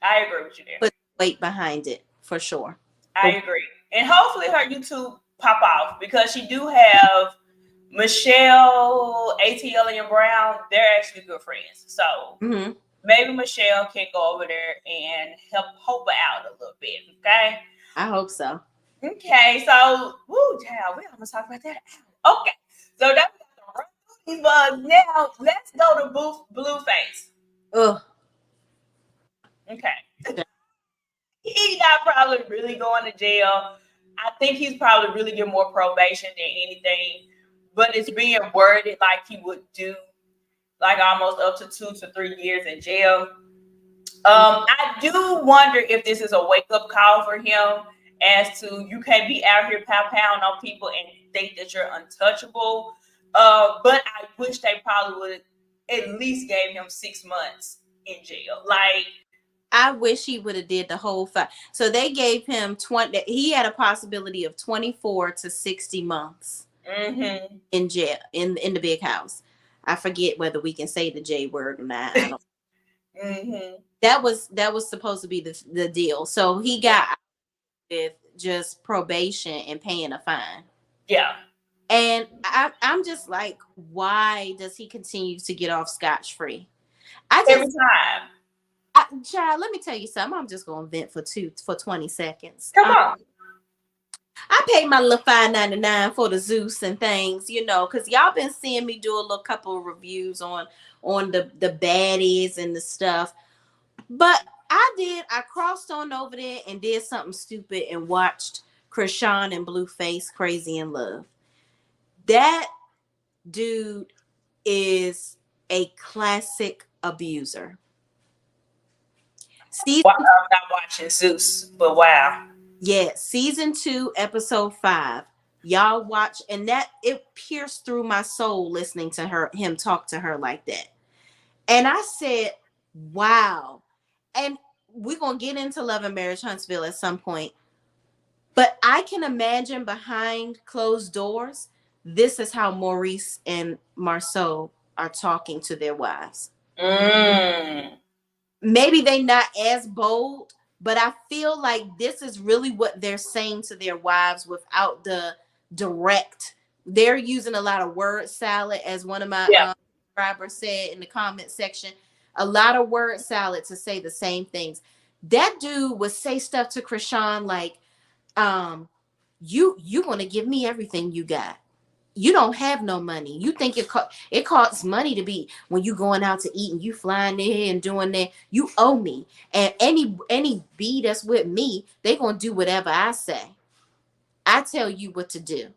I agree with you there. put weight behind it for sure. I But agree. And hopefully her YouTube pop off because she do have Michelle, ATL, and Brown. They're actually good friends. So mm-hmm. maybe Michelle can go over there and help Hope out a little bit. Okay. I hope so. Okay. So, woo, child, we almost talked about that. Okay. So that we got to run through these bugs. Now let's go to Blueface. Ugh. Okay. He's not probably really going to jail. I think he's probably really getting more probation than anything, but it's being worded like he would do like almost up to 2 to 3 years in jail. I do wonder if this is a wake up call for him as to you can't be out here pound on people and think that you're untouchable. But I wish they probably would at least gave him 6 months in jail. Like, I wish he would have did the whole 5. So they gave him 20. He had a possibility of 24 to 60 months mm-hmm. in jail in the big house. I forget whether we can say the J word or not. I don't. Mm-hmm. That was supposed to be the deal. So he got out with just probation and paying a fine. Yeah. And I'm just like, why does he continue to get off scotch free? Every time. Child, let me tell you something. I'm just gonna vent for 20 seconds. Come on. I paid my little $5.99 for the Zeus and things, because y'all been seeing me do a little couple of reviews on the baddies and the stuff. But I crossed on over there and did something stupid and watched Chrisan and Blueface Crazy in Love. That dude is a classic abuser. I'm not watching Zeus, but wow. Yeah, season 2, episode 5. Y'all watch, and that it pierced through my soul listening to him talk to her like that. And I said, wow. And we're gonna get into Love and Marriage Huntsville at some point. But I can imagine behind closed doors, this is how Maurice and Marsau are talking to their wives. Maybe they not as bold, but I feel like this is really what they're saying to their wives without the direct. They're using a lot of word salad, as one of my subscribers said in the comment section. A lot of word salad to say the same things. That dude would say stuff to Chrisan like, you want to give me everything you got. You don't have no money. You think it costs money to be when you going out to eat and you flying there and doing that. You owe me. And any B that's with me, they gonna do whatever I say. I tell you what to do.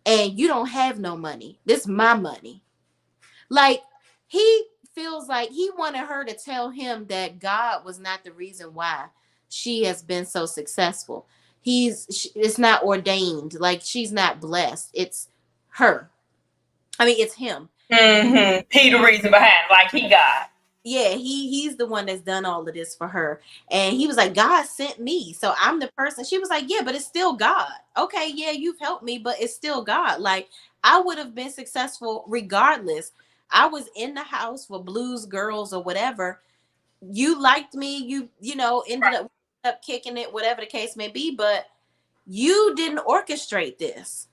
And you don't have no money. This is my money. Like, he feels like he wanted her to tell him that God was not the reason why she has been so successful. It's not ordained. Like, she's not blessed. It's her. I mean, it's him. Mm-hmm. He the reason behind, like he God. Yeah, he's the one that's done all of this for her. And he was like, God sent me. So I'm the person. She was like, yeah, but it's still God. Okay, yeah, you've helped me, but it's still God. Like, I would have been successful regardless. I was in the house for Blues Girls or whatever. You liked me, ended up kicking it, whatever the case may be, but you didn't orchestrate this.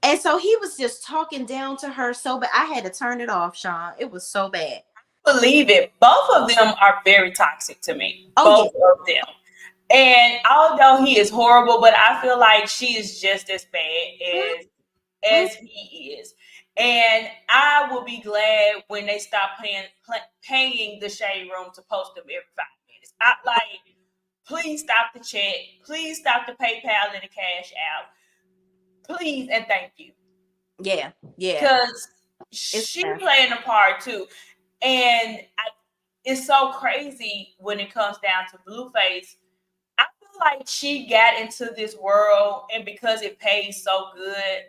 And so he was just talking down to her so bad. I had to turn it off, Sean. It was so bad. Believe it. Both of them are very toxic to me. Both of them. And although he is horrible, but I feel like she is just as bad as he is. And I will be glad when they stop paying the Shade Room to post them every 5 minutes. Please stop the check. Please stop the PayPal and the cash out. Please and thank you. Yeah. Because she playing a part too. And it's so crazy when it comes down to Blueface. I feel like she got into this world, and because it pays so good,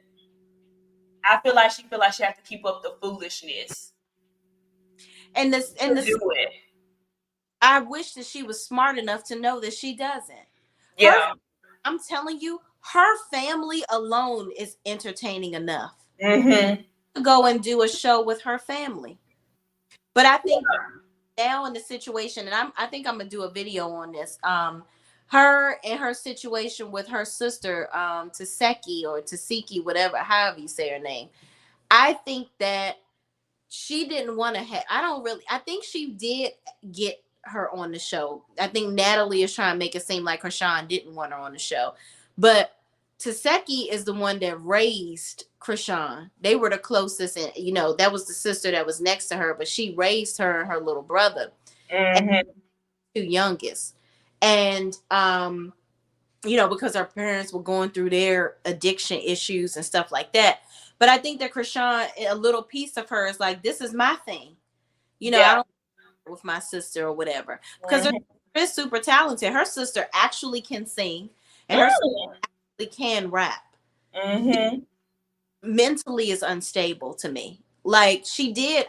I feel like she has to keep up the foolishness. And do it. I wish that she was smart enough to know that she doesn't. Yeah. I'm telling you, her family alone is entertaining enough Mm-hmm. to go and do a show with her family. But I think now in the situation, and I think I'm gonna do a video on this. Her and her situation with her sister, Taseki or Tasiki, whatever, however you say her name. I think that she didn't want to have. I think she did get her on the show. I think Natalie is trying to make it seem like Krishan didn't want her on the show, but Taseki is the one that raised Krishan. They were the closest, and that was the sister that was next to her, but she raised her and her little brother, and Mm-hmm. two youngest, and because our parents were going through their addiction issues and stuff like that. But I think that Krishan, a little piece of her is like, this is my thing. I Yeah. don't with my sister or whatever, because her Mm-hmm. sister is super talented. Her sister actually can sing, and her sister Mm-hmm. actually can rap. Mm-hmm. Mentally is unstable to me. Like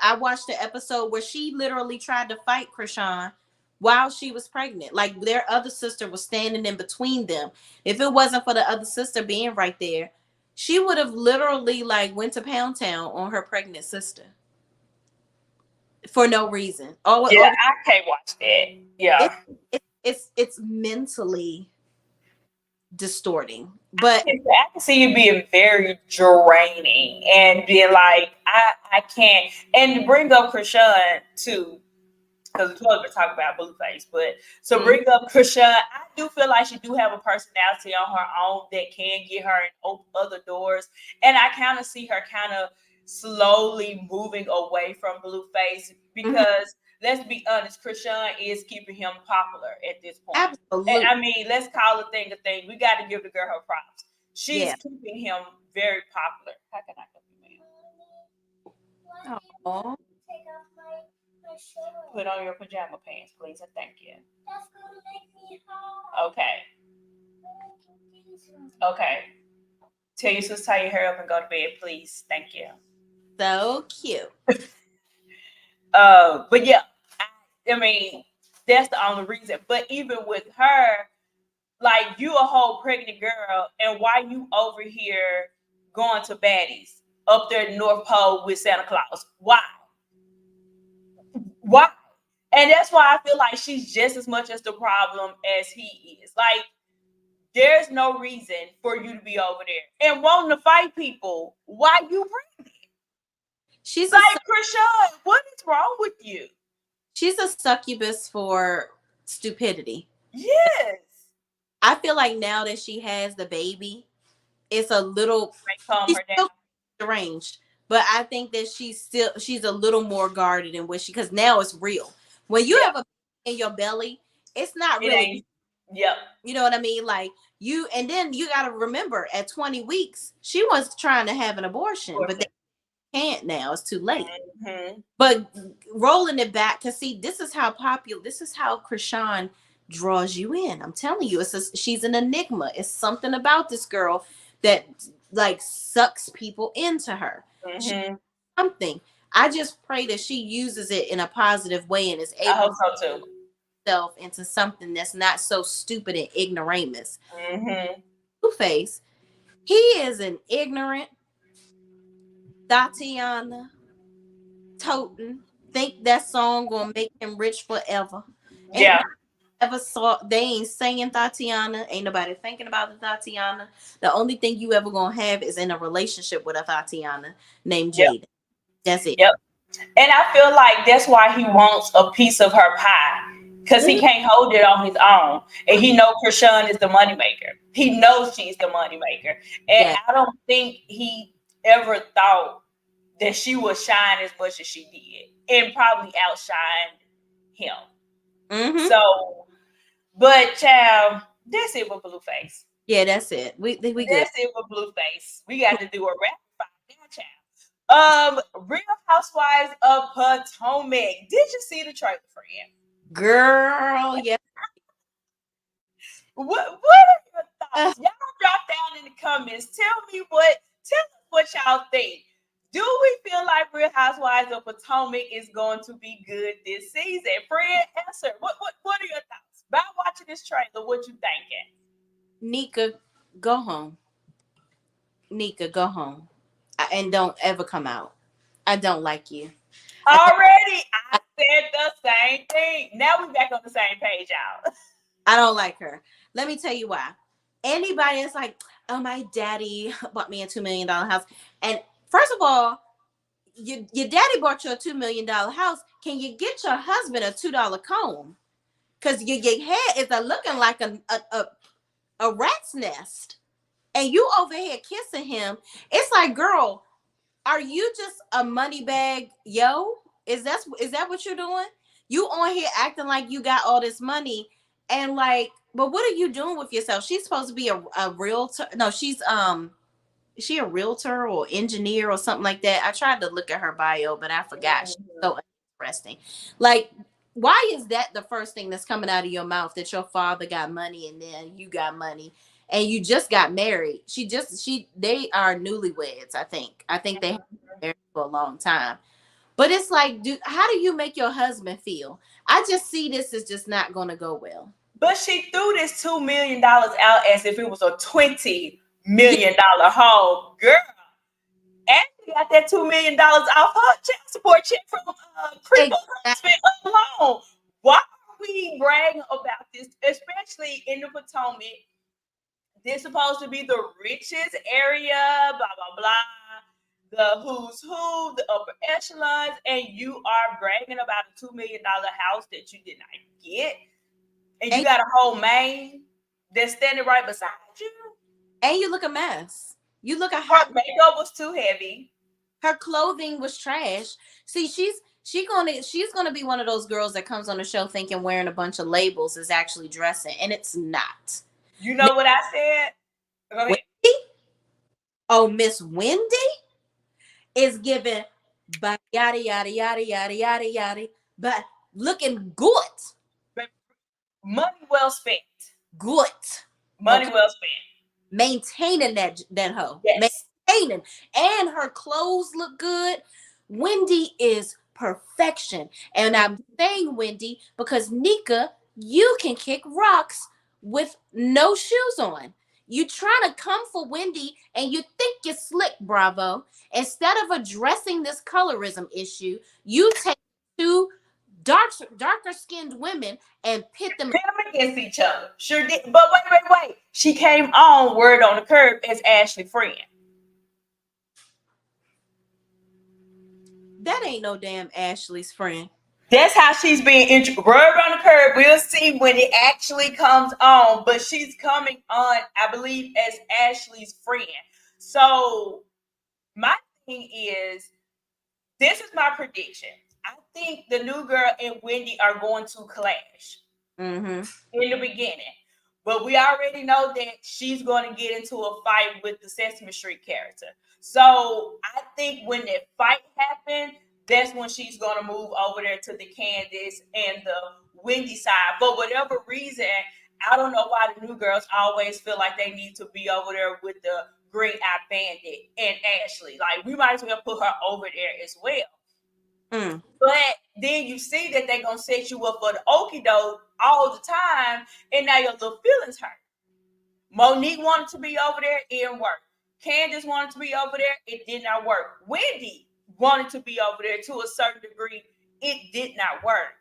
I watched the episode where she literally tried to fight Krishan while she was pregnant. Like their other sister was standing in between them. If it wasn't for the other sister being right there, she would have literally like went to Pound Town on her pregnant sister for no reason. Yeah, Oh, I can't watch that. it, Yeah. it's mentally distorting. But I can see it being very draining and being like, I can't. And to bring up Krishan too, because we told her to talk about Blueface, but so mm, bring up Krishan, I do feel like she do have a personality on her own that can get her in other doors, and I kind of see her kind of slowly moving away from Blueface mhm, because let's be honest, Krishan is keeping him popular at this point. And absolutely, I mean, let's call a thing a thing. We got to give the girl her props. She's yeah. keeping him very popular. How can I help you, Aw. ma'am? Put on your pajama pants, please, and thank you. Okay. Okay. Tell your sister tie your hair up and go to bed, please. Thank you. So cute. But yeah, I mean, that's the only reason. But even with her, like you a whole pregnant girl, and why you over here going to baddies up there in North Pole with Santa Claus? Why? Why? And that's why I feel like she's just as much as the problem as he is. Like, there's no reason for you to be over there and wanting to fight people. Why you pregnant? She's a Like, Krishan, what is wrong with you? she's a succubus for stupidity. Yes. I feel like now that she has the baby, it's a little Like, calm she's her down. still deranged, but I think that she's a little more guarded in what because now it's real. When you Yeah, have a baby in your belly, it's not it really, ain't. Yep. you know what I mean? Like you, and then you got to remember at 20 weeks, she was trying to have an abortion, but they can't now. It's too late. Mm-hmm. But rolling it back to see, this is how popular, this is how Krishan draws you in. I'm telling you, she's an enigma. It's something about this girl that like sucks people into her. She's Mm-hmm. something. I just pray that she uses it in a positive way and is I able hope to so too. self into something that's not so stupid and ignoramus. Mm-hmm. Blueface, he is an ignorant Tatiana toting. Think that song gonna make him rich forever. Ain't Yeah. nobody ever saw, they ain't singing Tatiana. Ain't nobody thinking about the Tatiana. The only thing you ever gonna have is in a relationship with a Tatiana named Yep. Jada. That's it. Yep. And I feel like that's why he wants a piece of her pie. Because he Mhm. can't hold it on his own. And he knows Krishan is the moneymaker. He knows she's the moneymaker. And Yeah. I don't think he ever thought that she would shine as much as she did. And probably outshined him. Mm-hmm. So, but child, that's it with Blueface. Yeah, that's it. We good. That's it with Blueface. We got to do a rapid fire now, child. Real Housewives of Potomac. Did you see the trailer, friend? Girl, yeah. What are your Uh, thoughts? Y'all drop down in the comments. Tell us what y'all think. Do we feel like Real Housewives of Potomac is going to be good this season? Friend, answer. What are your thoughts? By watching this trailer, what you thinking? Nika, go home. Nika, go home. And don't ever come out. I don't like you. I think Already, I said the same thing. Now we back on the same page, y'all. I don't like her. Let me tell you why. Anybody that's like, oh, my daddy bought me a $2 million house. And first of all, your daddy bought you a $2 million house. Can you get your husband a $2 comb? Because your head is looking like a rat's nest. And you over here kissing him. It's like, girl, are you just a money bag, yo? Is that what you're doing? You on here acting like you got all this money, and like, but what are you doing with yourself? She's supposed to be a realtor. No, is she a realtor or engineer or something like that? I tried to look at her bio, but I forgot. She's so interesting. Like, why is that the first thing that's coming out of your mouth, that your father got money and then you got money and you just got married? They are newlyweds, I think. I think they have been married for a long time. But it's like, how do you make your husband feel? I just see this as just not going to go well. But she threw this $2 million out as if it was a $20 Yeah, million home. Girl, Ashley got that $2 million off her child support check from crippled exactly. Huntsville alone. Why are we bragging about this, especially in the Potomac? This supposed to be the richest area, blah blah blah. The who's who, the upper echelons, and you are bragging about a $2 million house that you did not get, and you And, got a whole maid that's standing right beside you. and you look a mess. You look a Her hot. makeup was too heavy. Her clothing was trash. See, she's gonna be one of those girls that comes on the show thinking wearing a bunch of labels is actually dressing, and it's not. You Miss know what I said? Go ahead. Wendy, oh, Miss Wendy is giving, but yada yada yada yada yada yada, but looking good, Money well spent. good. Money Okay, well spent. maintaining that hoe, Yes. maintaining, and her clothes look good. Wendy is perfection, and I'm saying Wendy because Nika, you can kick rocks with no shoes on. You trying to come for Wendy, and you think you're slick, Bravo. Instead of addressing this colorism issue, you take two darker skinned women and pit them. Pit them against each other. Sure did. But wait. She came on Word on the Curb as Ashley Friend. That ain't no damn Ashley's friend. That's how she's being Word on the Curb. We'll see when it actually comes on. But she's coming on, I believe, as Ashley's friend. So my thing is, this is my prediction. I think the new girl and Wendy are going to clash Mm-hmm. in the beginning. But we already know that she's going to get into a fight with the Sesame Street character. So I think when that fight happens, that's when she's going to move over there to the Candace and the Wendy side. For whatever reason, I don't know why the new girls always feel like they need to be over there with the Green Eye Bandit and Ashley. Like, we might as well put her over there as well. Mm. But then you see that they're gonna set you up for the okie doke all the time, and now your little feelings hurt. Monique wanted to be over there, it didn't work. Candace wanted to be over there, it did not work. Wendy wanted to be over there to a certain degree, it did not work.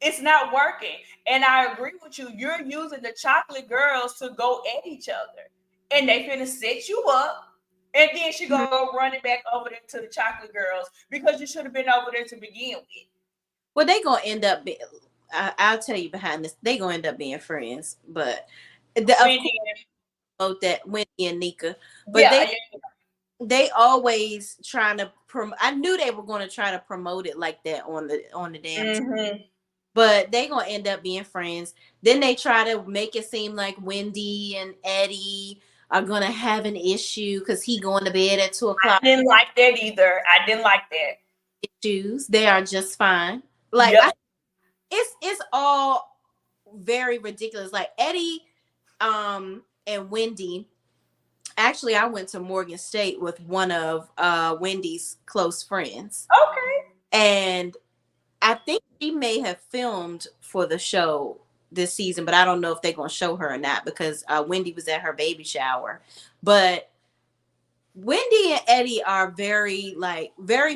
It's not working. And I agree with you. You're using the chocolate girls to go at each other. And they finna set you up. And then she go running back over there to the chocolate girls because you should have been over there to begin with. Well, they gonna end up being. I'll tell you behind this. They gonna end up being friends, but of Wendy, course, both that Wendy and Nika, but yeah, they always trying to I knew they were going to try to promote it like that on the damn mm-hmm. but they gonna end up being friends. Then they try to make it seem like Wendy and Eddie are gonna have an issue because he going to bed at 2 o'clock. I didn't like that either. I didn't like that. Issues. They are just fine. Like, Yep. It's all very ridiculous. Like Eddie, and Wendy. Actually, I went to Morgan State with one of Wendy's close friends, Okay. and I think she may have filmed for the show this season, but I don't know if they're gonna show her or not because Wendy was at her baby shower. But Wendy and Eddie are very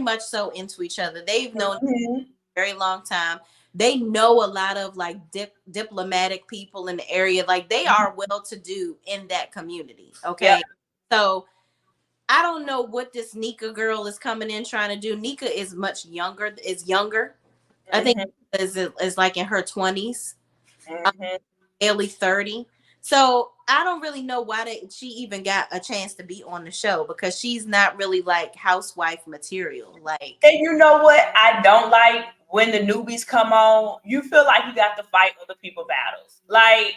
much so into each other. They've known Mhm. a very long time. They know a lot of like diplomatic people in the area. Like they are well to do in that community. Yep. Okay. So I don't know what this Nika girl is coming in trying to do. Nika is much younger, I think Mhm. is like in her 20s, Mhm. early 30. So I don't really know why she even got a chance to be on the show because she's not really like housewife material. Like And you know what? I don't like when the newbies come on. You feel like you got to fight other people battles. Like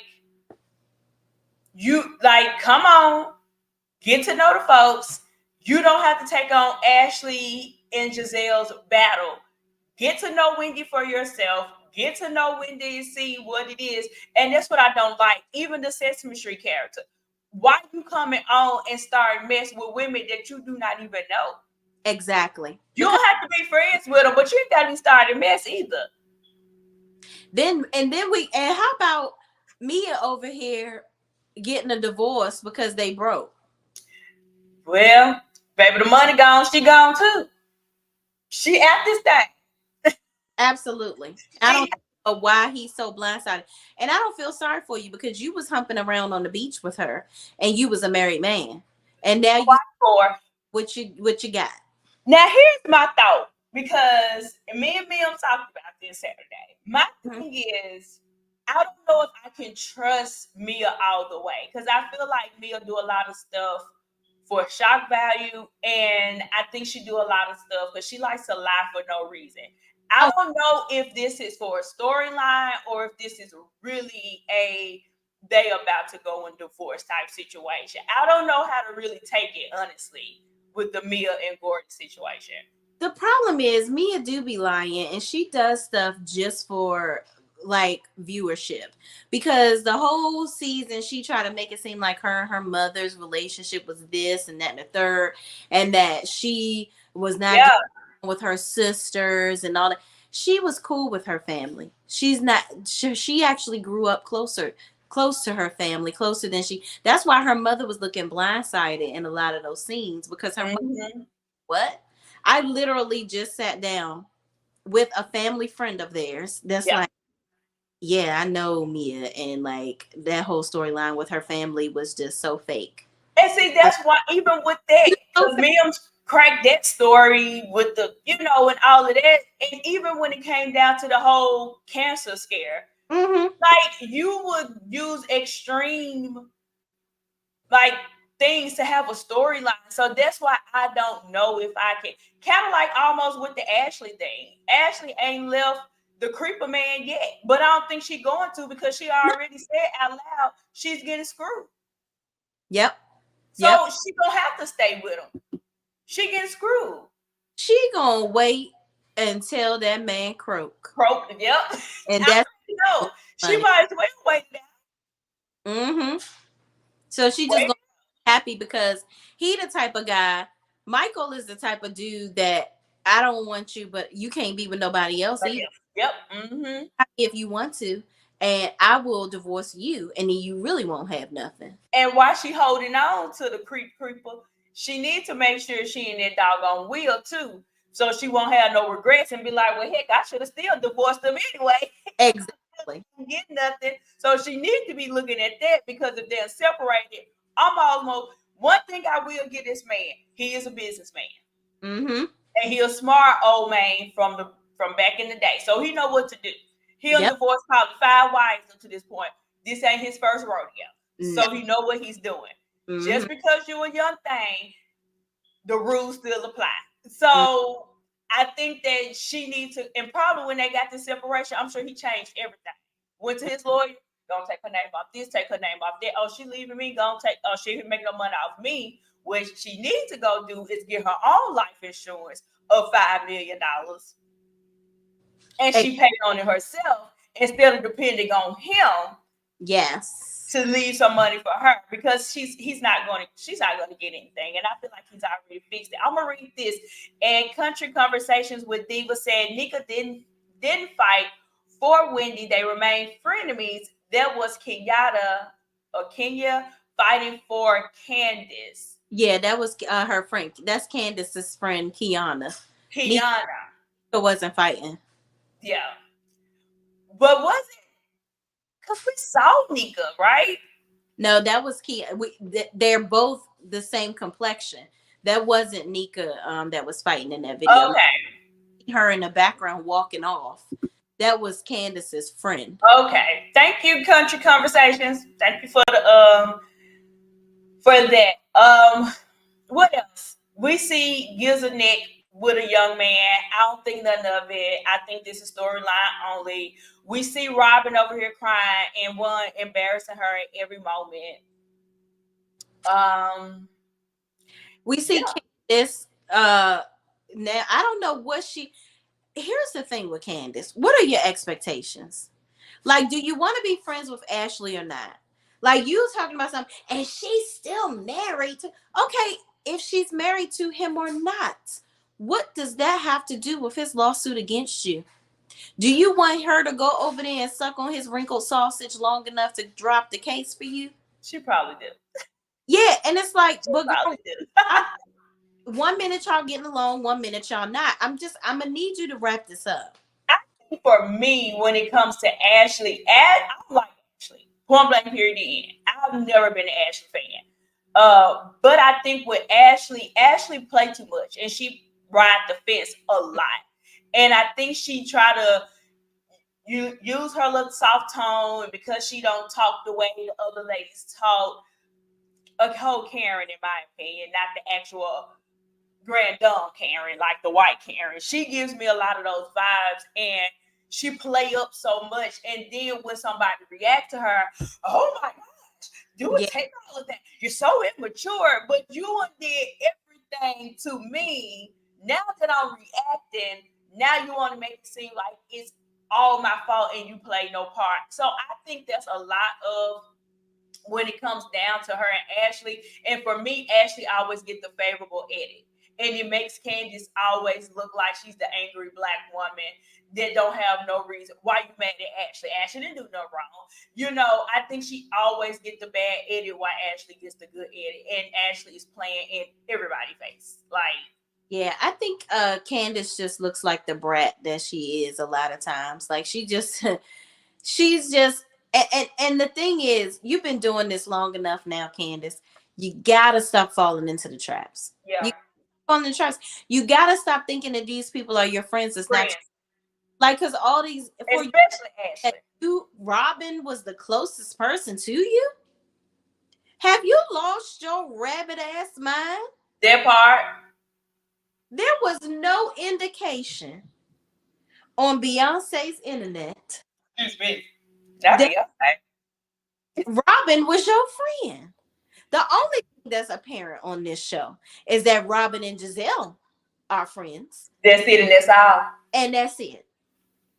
you like, come on, get to know the folks. You don't have to take on Ashley and Giselle's battle. Get to know Wendy for yourself. Get to know Wendy and see what it is. And that's what I don't like. Even the Sesame Street character. Why you coming on and start mess with women that you do not even know? exactly. You Because don't have to be friends with them, but you ain't got to be starting mess either. then and how about Mia over here getting a divorce because they broke? Well, baby, the money gone. She gone too. She at this thing. Absolutely. I don't She know why he's so blindsided. And I don't feel sorry for you because you was humping around on the beach with her and you was a married man. And now you for. what you got. Now here's my thought because me and Mim talked about this Saturday. My Mhm. thing is, I don't know if I can trust Mia all the way because I feel like Mia do a lot of stuff for shock value, and I think she do a lot of stuff because she likes to lie for no reason. I Oh, don't know if this is for a storyline or if this is really a they about to go in divorce type situation. I don't know how to really take it honestly with the Mia and Gordon situation. the problem is Mia do be lying and she does stuff just for like viewership because the whole season she tried to make it seem like her and her mother's relationship was this and that and the third and that she was not Yeah. getting along with her sisters and all that. She was cool with her family. She's not she actually grew up close to her family, closer than she. That's why her mother was looking blindsided in a lot of those scenes because her mother, Mm-hmm. what? I literally just sat down with a family friend of theirs that's Yeah. like, yeah, I know Mia, and like that whole storyline with her family was just so fake. And see, Like, that's why even with that, so because fake. Mia cracked that story with the, and all of that. And even when it came down to the whole cancer scare, Mm-hmm. like you would use extreme like things to have a storyline. So that's why I don't know if I can. Kind of like almost with the Ashley thing. Ashley ain't left the creeper man yet, but I don't think she going to because she No. already said out loud she's getting screwed. Yep. Yep. So she gonna have to stay with him. She getting screwed. She gonna wait until that man croak, Broke. Yep. and I that's already know. She money. might as well wait it Mm-hmm. So she just Wait. gonna be happy because he the type of guy. Michael is the type of dude that I don't want you, but you can't be with nobody else either. Yep. Mm-hmm. If you want to, and I will divorce you, and then you really won't have nothing. And while she holding on to the creeper, she needs to make sure she in that doggone wheel too. So she won't have no regrets and be like, well, heck, I should have still divorced him anyway. Exactly. Get nothing. So she needs to be looking at that because if they're separated, I'm almost one thing I will give this man. He is a businessman. Mm-hmm. And he a smart old man from back in the day. So he know what to do. He'll Yep. divorce probably 5 wives up to this point. This ain't his first rodeo. No. So he know what he's doing. Mm-hmm. Just because you're a young thing, the rules still apply. Mm-hmm. So I think that she needs to, and probably when they got this separation, I'm sure he changed everything. Went to his lawyer, gonna take her name off this, take her name off that. Oh, she leaving me, gonna take, oh, she can make no money off me. What she needs to go do is get her own life insurance of $5 million, and she paid on it herself instead of depending on him Yes. to leave some money for her because she's not going to get anything, and I feel like he's already fixed it. I'm gonna read this. And Country Conversations with Diva said Nika didn't fight for Wendy, they remained frenemies. There was Kenya fighting for Candace. Yeah, that was her friend. That's Candace's friend, Kiana. Nika Kiana. wasn't fighting. Yeah. But was it? Because we saw Nika, right? No, that was they're both the same complexion. That wasn't Nika that was fighting in that video. Okay. Her in the background walking off. That was Candace's friend. Okay. Thank you, Country Conversations. Thank you for the for that. What else? We see Gizanek with a young man. I don't think nothing of it. I think this is storyline only. We see Robin over here crying and one embarrassing her at every moment. We see Candace. Now I don't know what she. Here's the thing with Candace. What are your expectations? Like, do you want to be friends with Ashley or not? Like, you was talking about something, and she's still married to. Okay, if she's married to him or not, what does that have to do with his lawsuit against you? Do you want her to go over there and suck on his wrinkled sausage long enough to drop the case for you? She probably did. Yeah, and it's like, but girl, 1 minute y'all getting along, 1 minute y'all not. I'm gonna need you to wrap this up. I think for me, when it comes to Ashley, I like Ashley. Point blank period. The end. I've never been an Ashley fan. But I think with Ashley played too much, and she ride the fence a lot. And I think she try to use her little soft tone, and because she don't talk the way the other ladies talk, a whole Karen, in my opinion, not the actual grand dumb Karen, like the white Karen. She gives me a lot of those vibes, and she play up so much. And then when somebody react to her, oh my gosh, do it, take all of that. You're so immature, but you did everything to me. Now that I'm reacting, now you want to make it seem like it's all my fault and you play no part. So I think that's a lot of when it comes down to her and Ashley. And for me, Ashley always get the favorable edit. And it makes Candace always look like she's the angry black woman that don't have no reason. Why you mad at Ashley? Ashley didn't do no wrong. You know, I think she always get the bad edit while Ashley gets the good edit. And Ashley is playing in everybody's face. Like, yeah, I think Candace just looks like the brat that she is a lot of times. Like she's just and the thing is, you've been doing this long enough now, Candace. You gotta stop falling into the traps. Yeah. You gotta stop thinking that these people are your friends. It's not like, because all these, especially Ashley. Robin was the closest person to you. Have you lost your rabbit ass mind? That part. There was no indication on Beyonce's internet. Excuse me. That Robin was your friend. The only thing that's apparent on this show is that Robin and Giselle are friends. That's it, and that's all. And that's it.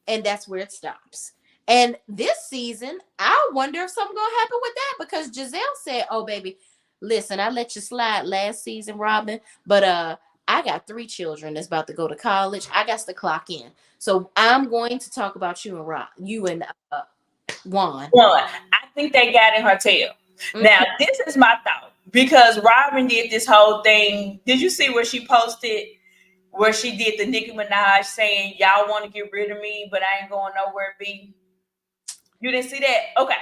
And that's where it stops. And this season, I wonder if something's gonna happen with that, because Giselle said, "Oh, baby, listen, I let you slide last season, Robin, but I got 3 children that's about to go to college. I got to clock in. So I'm going to talk about you and Juan. I think they got in her tail. Mm-hmm. Now, this is my thought, because Robin did this whole thing. Did you see where she posted, where she did the Nicki Minaj saying, y'all want to get rid of me, but I ain't going nowhere, B? You didn't see that? Okay.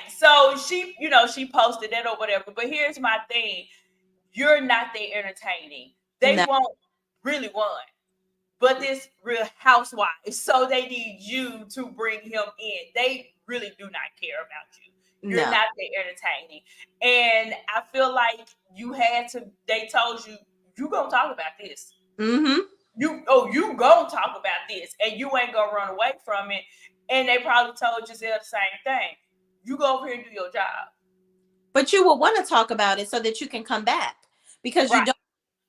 So she, she posted that or whatever. But here's my thing. You're not that entertaining. They won't really want. But this Real Housewives, so they need you to bring him in. They really do not care about you. You're not that entertaining. And I feel like they told you, you gonna talk about this. Mm-hmm. You gonna talk about this, and you ain't gonna run away from it. And they probably told Giselle the same thing. You go over here and do your job. But you will want to talk about it so that you can come back, because you don't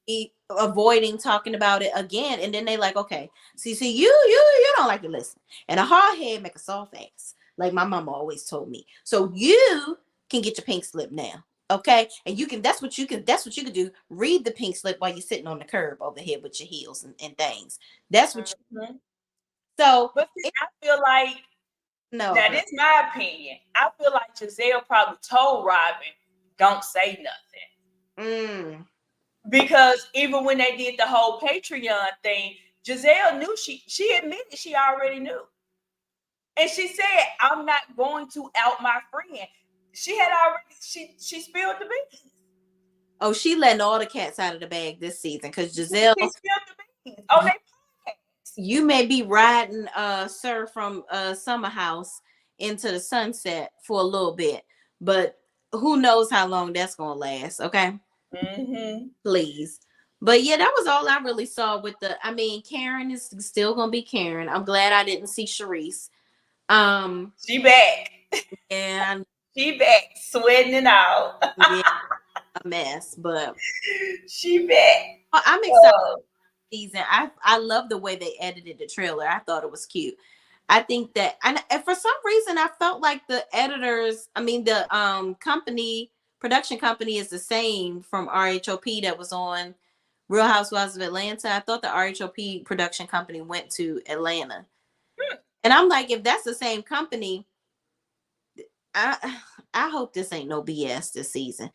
be avoiding talking about it again. And then they like, okay, see, you don't like to listen. And a hard head make a soft ass, like my mama always told me. So you can get your pink slip now, okay? And that's what you can do. Read the pink slip while you're sitting on the curb over here with your heels and things. That's what you So, But see, I feel like, no, now this is my opinion. I feel like Giselle probably told Robin, don't say nothing. Because even when they did the whole Patreon thing, Giselle knew she admitted she already knew. And she said, I'm not going to out my friend. She had already she spilled the beans. Oh, she letting all the cats out of the bag this season because Giselle. She spilled the beans on their podcast. You may be riding Sir from Summer House into the sunset for a little bit, but who knows how long that's gonna last, okay? Please. But yeah, that was all I really saw with Karen is still gonna be Karen. I'm glad I didn't see Sharice. She back. And she back, sweating it out. Yeah, a mess, but she back. I'm excited. Season. I love the way they edited the trailer. I thought it was cute. I think that, and for some reason, I felt like the editors, the production company is the same from RHOP that was on Real Housewives of Atlanta. I thought the RHOP production company went to Atlanta. And I'm like, if that's the same company, I hope this ain't no BS this season.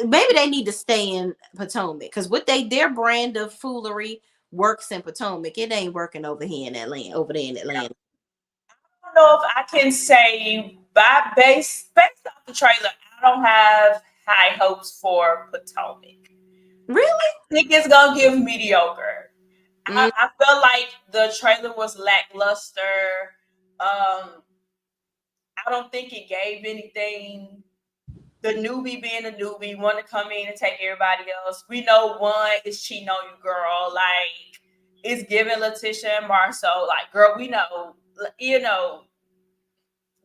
Maybe they need to stay in Potomac because their brand of foolery works in Potomac. It ain't working over here in Atlanta. Over there in Atlanta. I don't know if I can say based off the trailer, I don't have high hopes for Potomac. Really? I think it's gonna give mediocre. I feel like the trailer was lackluster. I don't think it gave anything. The newbie being a newbie, want to come in and take everybody else. We know one is cheating on you, girl. Like, it's giving Letitia and Marsau. Like, girl, we know,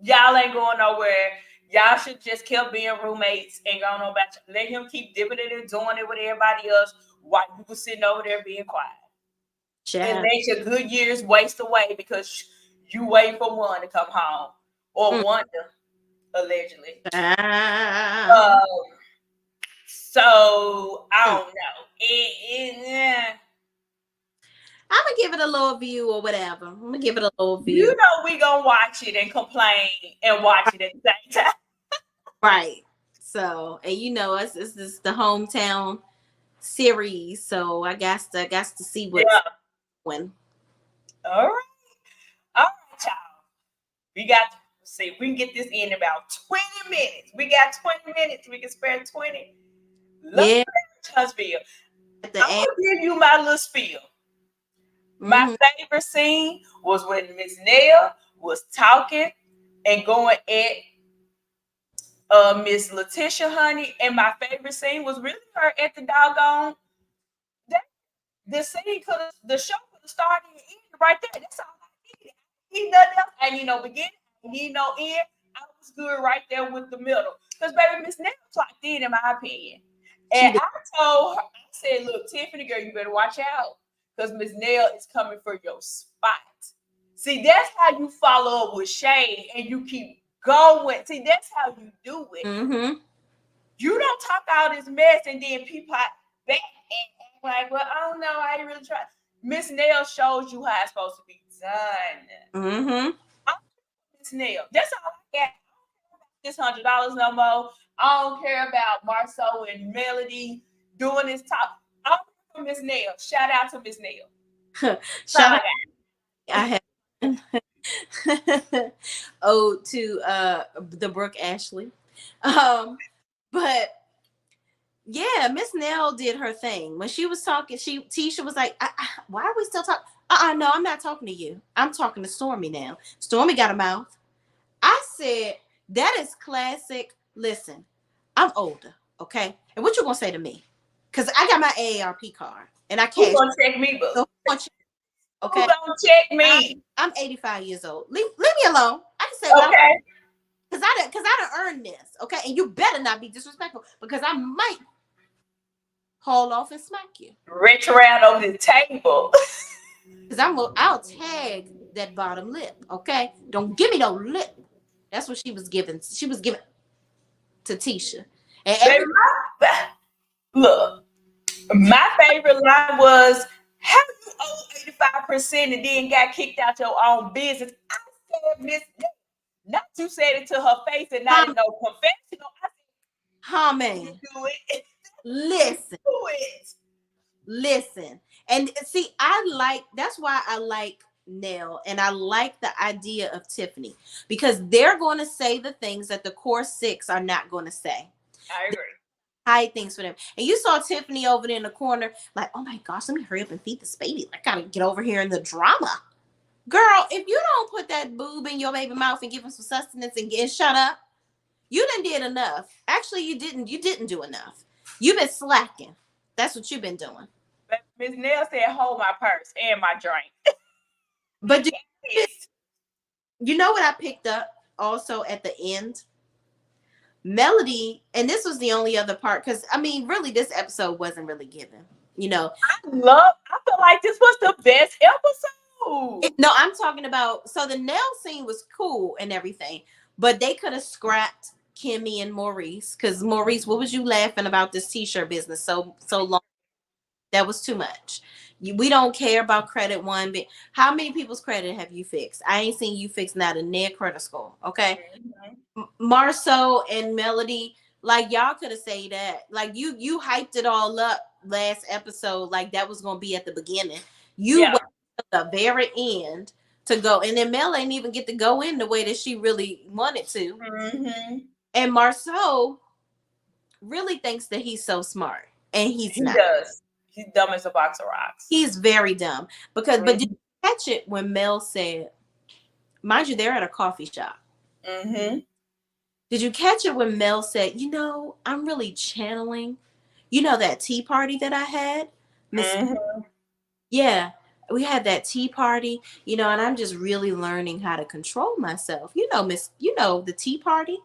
y'all ain't going nowhere. Y'all should just keep being roommates and go on back. Let him keep dipping it and doing it with everybody else while you were sitting over there being quiet. And let your good years waste away because you wait for one to come home or one to. Allegedly. So I don't know. I'm gonna give it a little view or whatever. I'm gonna give it a little view. You know we gonna watch it and complain and watch it at the same time. Right. So, and it's this the hometown series. So I got to see what's going. All right, y'all. We got to see if we can get this in about 20 minutes. We got 20 minutes. We can spare 20. Yeah. Huntsville. I'm gonna give you my little spiel. My favorite scene was when Miss Nell was talking and going at Miss Letitia, honey. And my favorite scene was really her at the doggone. The scene the show could have started and ended right there. That's all I needed. He nothing else. I need no beginning. I need no end. I was good right there with the middle. Because baby, Miss Nell clocked in my opinion. And I told her, I said, look, Tiffany girl, you better watch out. Because Miss Nell is coming for your spot. See, that's how you follow up with shade and you keep going. See, that's how you do it. You don't talk all this mess and then people back and act like, well, I don't know, I ain't really try. Miss Nell shows you how it's supposed to be done. Miss Nell, that's all I got. I don't care about this $100 no more. I don't care about Marsau and Melody doing this talk. I'm for Miss Nell. Shout out to Miss Nell. Shout out. I have to the Brooke Ashley. But yeah, Miss Nell did her thing. When she was talking, Tisha was like, why are we still talking? No, I'm not talking to you. I'm talking to Stormy now. Stormy got a mouth. I said, that is classic. Listen, I'm older, okay? And what you gonna say to me? Because I got my AARP card and I can't. Who's gonna check me, boo? Okay. Who's gonna check me? I'm 85 years old. Leave me alone. I can say okay. Because I done earned this, okay? And you better not be disrespectful because I might haul off and smack you. Reach around over the table. Because I'll tag that bottom lip, okay? Don't give me no lip. That's what she was giving. She was giving to Tisha. And look, my favorite line was, How you owe 85% and then got kicked out your own business? I said, Miss, not you said it to her face and not in no confessional. I Man. said, do it. Listen. Do it. Listen. And see, that's why I like Nell and I like the idea of Tiffany, because they're going to say the things that the core six are not going to say. I agree. Hide things for them. And you saw Tiffany over there in the corner, like, oh my gosh, let me hurry up and feed this baby. I gotta get over here in the drama. Girl, if you don't put that boob in your baby mouth and give him some sustenance and get shut up, you done did enough. Actually, you didn't do enough. You've been slacking. That's what you've been doing. But Miss Nell said, hold my purse and my drink. But you know what I picked up also at the end? Melody, and this was the only other part, because I mean, really, this episode wasn't really given. You know, I feel like this was the best episode. No, I'm talking about, so the nail scene was cool and everything, but they could have scrapped Kimmy and Maurice, because Maurice, what was you laughing about this t-shirt business so long? That was too much. We don't care about credit one bit. How many people's credit have you fixed? I ain't seen you fix not a near credit score. Okay. Mm-hmm. Marsau and Melody, like y'all could have said that. Like you hyped it all up last episode, like that was gonna be at the beginning. You went to the very end to go, and then Mel ain't even get to go in the way that she really wanted to. Mm-hmm. And Marsau really thinks that he's so smart, and he not. Does. He's dumb as a box of rocks. He's very dumb because. But did you catch it when Mel said, mind you, they're at a coffee shop. Mm-hmm. Did you catch it when Mel said, you know, I'm really channeling, you know, that tea party that I had? Mm-hmm. Yeah, we had that tea party, you know, and I'm just really learning how to control myself. You know, the tea party.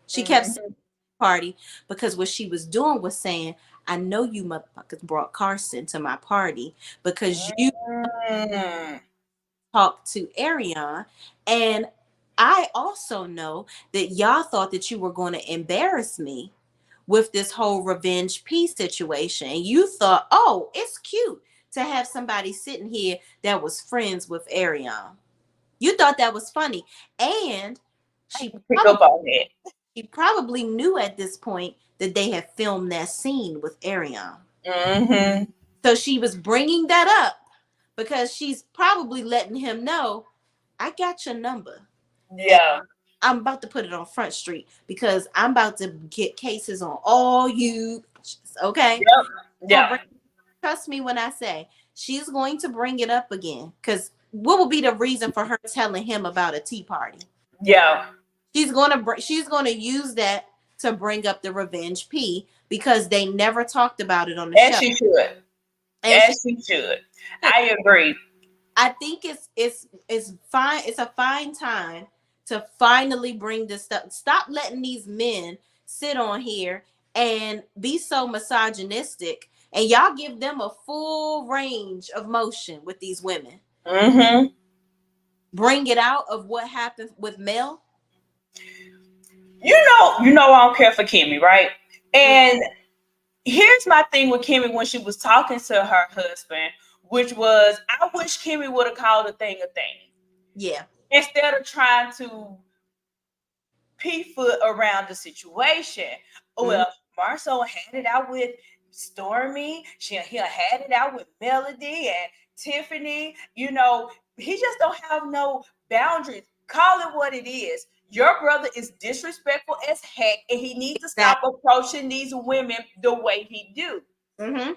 She kept saying party because what she was doing was saying, I know you motherfuckers brought Carson to my party because you talked to Ariana, and I also know that y'all thought that you were going to embarrass me with this whole revenge peace situation. And you thought, oh, it's cute to have somebody sitting here that was friends with Ariana. You thought that was funny. And she probably knew at this point that they had filmed that scene with Ariana. Mm-hmm. So she was bringing that up because she's probably letting him know, I got your number. Yeah. And I'm about to put it on Front Street because I'm about to get cases on all you. Okay? Yep. Yeah. Trust me when I say she's going to bring it up again, because what would be the reason for her telling him about a tea party? Yeah. She's gonna use that to bring up the revenge P, because they never talked about it on the show. She should. As she should. I agree. I think it's fine. It's a fine time to finally bring this stuff. Stop letting these men sit on here and be so misogynistic, and y'all give them a full range of motion with these women. Mm-hmm. Bring it out of what happened with Mel. You know, I don't care for Kimmy, right? And here's my thing with Kimmy when she was talking to her husband, which was, I wish Kimmy would have called a thing a thing. Yeah. Instead of trying to pee-foot around the situation. Well, Marsau had it out with Stormy. He had it out with Melody and Tiffany. You know, he just don't have no boundaries. Call it what it is. Your brother is disrespectful as heck, and he needs to stop approaching these women the way he do. Mm-hmm.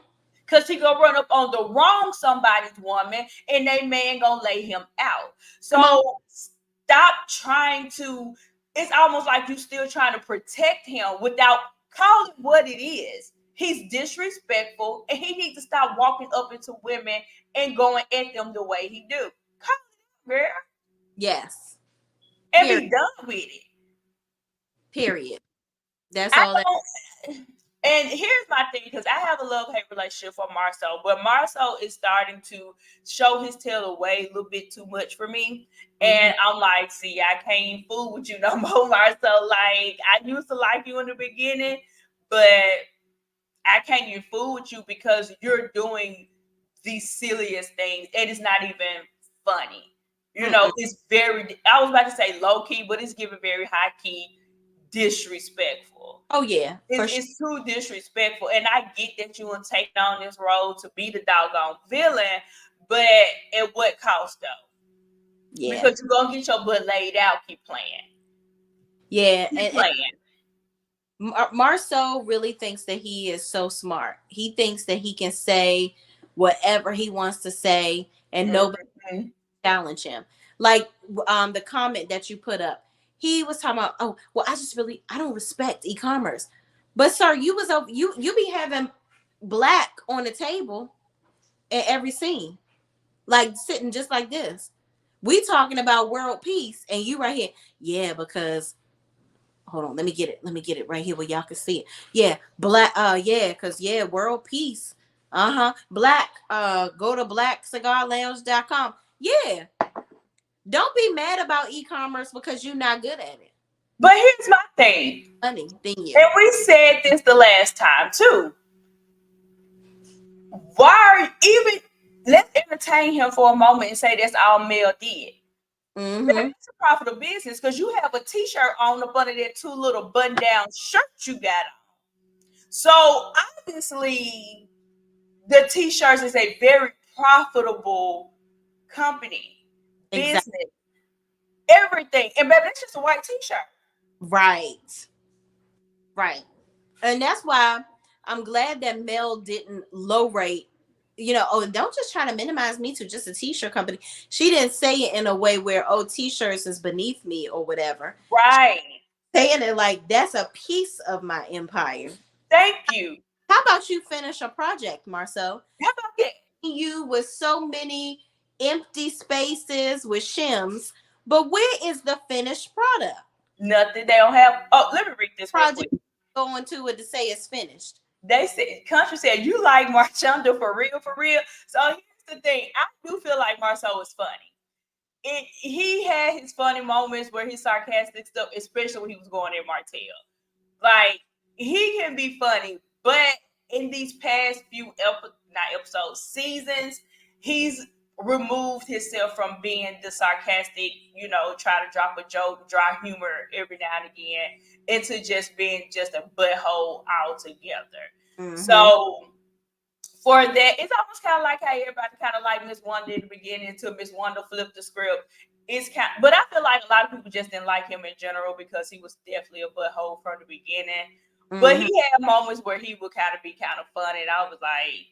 Because he gonna run up on the wrong somebody's woman, and they man gonna lay him out. So stop trying to. It's almost like you still trying to protect him without calling what it is. He's disrespectful, and he needs to stop walking up into women and going at them the way he do. Call it, girl. Yes. And be done with it. Period. That's all that. And here's my thing, because I have a love-hate relationship for Marsau, but Marsau is starting to show his tail away a little bit too much for me. And I'm like, see, I can't even fool with you no more, Marsau. Like, I used to like you in the beginning, but I can't even fool with you because you're doing the silliest things, and it's not even funny. You know, Mm-mm. it's very, I was about to say low key, but it's given very high key disrespectful. Oh yeah, for sure. It's too disrespectful. And I get that you want to take on this role to be the doggone villain, but at what cost though? Yeah, Because you're gonna get your butt laid out, keep playing. yeah, Keep and playing. Marsau really thinks that he is so smart. He thinks that he can say whatever he wants to say, and nobody Mhm. challenge him. Like the comment that you put up, he was talking about, oh well, I don't respect e-commerce. But sir, you was over you be having black on the table in every scene, like sitting just like this. We talking about world peace, and you right here, yeah, because hold on, let me get it right here where y'all can see it. Yeah, black, yeah, because yeah, world peace. Black, go to blackcigarlounge.com. Yeah, don't be mad about e-commerce because you're not good at it. But here's my thing, Money than you. and we said this the last time too. Why are you even, let's entertain him for a moment and say that's all Mel did. Mm-hmm. It's a profitable business because you have a t-shirt on up under that two little button-down shirt you got on. So obviously the t-shirts is a very profitable company, Exactly. business, everything. And baby, that's just a white t-shirt. Right. Right. And that's why I'm glad that Mel didn't low rate, oh, and don't just try to minimize me to just a t-shirt company. She didn't say it in a way where, oh, t-shirts is beneath me or whatever. Right. Saying it like that's a piece of my empire. Thank you. How about you finish a project, Marsau? How about that? You with so many empty spaces with shims, but where is the finished product? Nothing. They don't have. Oh, let me read this real Project quick. going to it to say it's finished. They said, Country said, you like Marchanda for real, for real. So here's the thing. I do feel like Marsau is funny. He had his funny moments where he's sarcastic stuff, especially when he was going at Martell. Like, he can be funny, but in these past few not episodes, seasons, he's removed himself from being the sarcastic, try to drop a joke, dry humor every now and again, into just being just a butthole altogether. Mm-hmm. So for that, it's almost kind of like how everybody kind of like Miss Wanda in the beginning until Miss Wanda flipped the script. But I feel like a lot of people just didn't like him in general because he was definitely a butthole from the beginning. Mm-hmm. But he had moments where he would kind of be kind of funny, and I was like,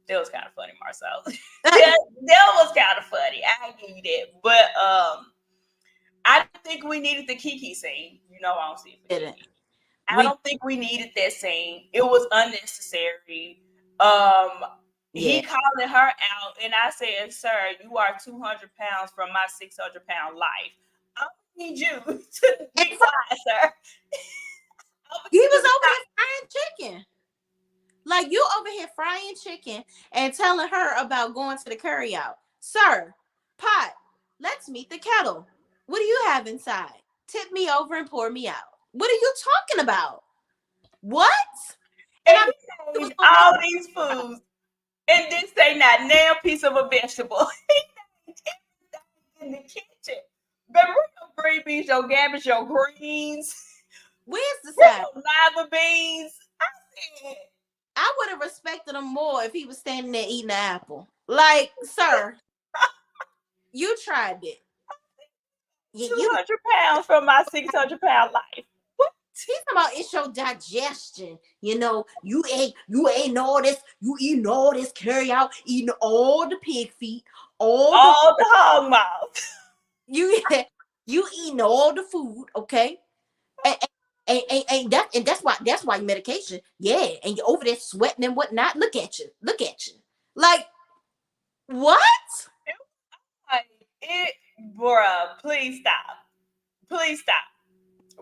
that was kind of funny, Marsau. that was kind of funny. I give you that. But I think we needed the Kiki scene. I don't see it for Kiki. I don't think we needed that scene. It was unnecessary. He calling her out, and I said, "Sir, you are 200 pounds from my 600-pound life. I need you to be quiet, sir." He was over here frying chicken. Like, you over here frying chicken and telling her about going to the curry out. Sir, pot, let's meet the kettle. What do you have inside? Tip me over and pour me out. What are you talking about? What? And he named all these foods, and this ain't not nail piece of a vegetable. He named everything in the kitchen. But bring your green beans, your cabbage, your greens. Where's the side? Lima beans. I would have respected him more if he was standing there eating an apple. Like, sir, you tried it. 200 pounds from my 600-pound life. What? He's talking about it's your digestion. You ate all this. You eating all this carry out, eating all the pig feet, all the hog mouth. You eating all the food, okay? And that's why medication. Yeah, and you're over there sweating and whatnot. Look at you. Like, what? Bruh, please stop.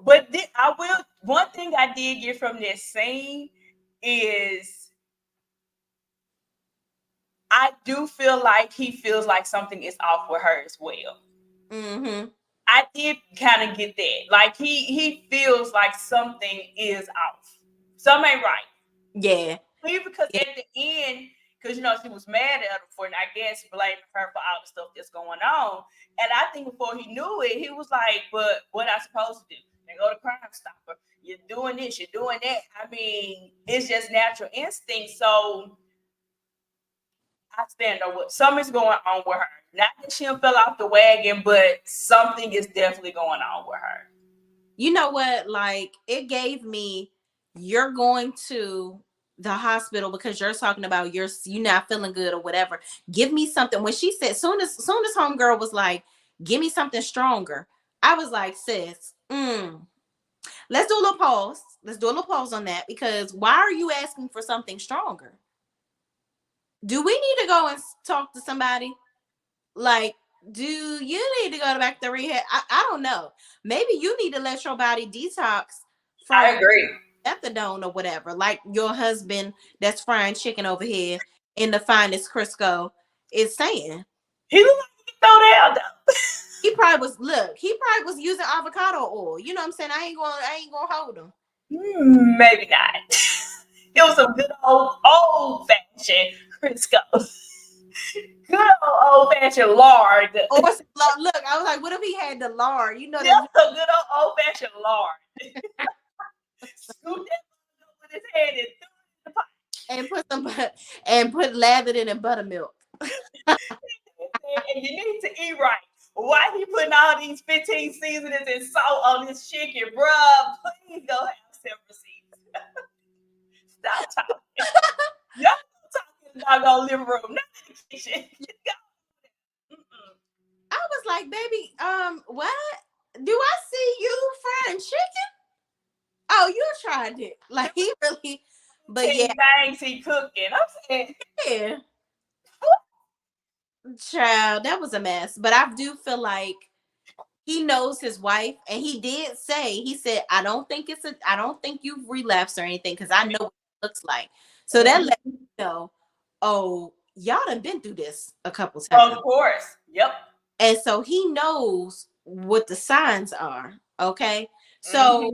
But one thing I did get from this scene is I do feel like he feels like something is off with her as well. Mm-hmm. I did kind of get that. Like, he feels like something is off. Something ain't right. Yeah. Because at the end, because she was mad at her for, and I guess blaming her for all the stuff that's going on. And I think before he knew it, he was like, "But what I supposed to do? Then go to Crime Stopper. You're doing this, you're doing that." I mean, it's just natural instinct. So I stand on what something's going on with her. Not that she fell off the wagon, but something is definitely going on with her. You know what? Like, it gave me, you're going to the hospital because you're talking about you're not feeling good or whatever. Give me something. When she said, soon as homegirl was like, give me something stronger, I was like, sis, let's do a little pause. Let's do a little pause on that, because why are you asking for something stronger? Do we need to go and talk to somebody? Like, do you need to go back to rehab? I don't know. Maybe you need to let your body detox I from agree. methadone or whatever. Like your husband that's frying chicken over here in the finest Crisco is saying. He looked like he throw down though. He probably was using avocado oil. You know what I'm saying? I ain't gonna hold him. Maybe not. It was a good old fashioned Crisco. Good old fashioned lard. Or look, I was like, what if he had the lard? You know, Just a good old fashioned lard. Scoop that with his head and threw it in the pot. And put lathered in buttermilk. And you need to eat right. Why he putting all these 15 seasonings and salt on his chicken, bruh? Please go have several seasons. Stop talking. Y'all talking in the doggone living room, not in the kitchen. I was like, baby, what? Do I see you frying chicken? Oh, you tried it. Like, he really, but yeah. Things he cooking. I'm saying, yeah. Child, that was a mess. But I do feel like he knows his wife, and he did say, he said, I don't think you've relapsed or anything, because I know what it looks like. So that let me know, oh, y'all done been through this a couple times. Of course. Yep. And so he knows what the signs are. Okay. So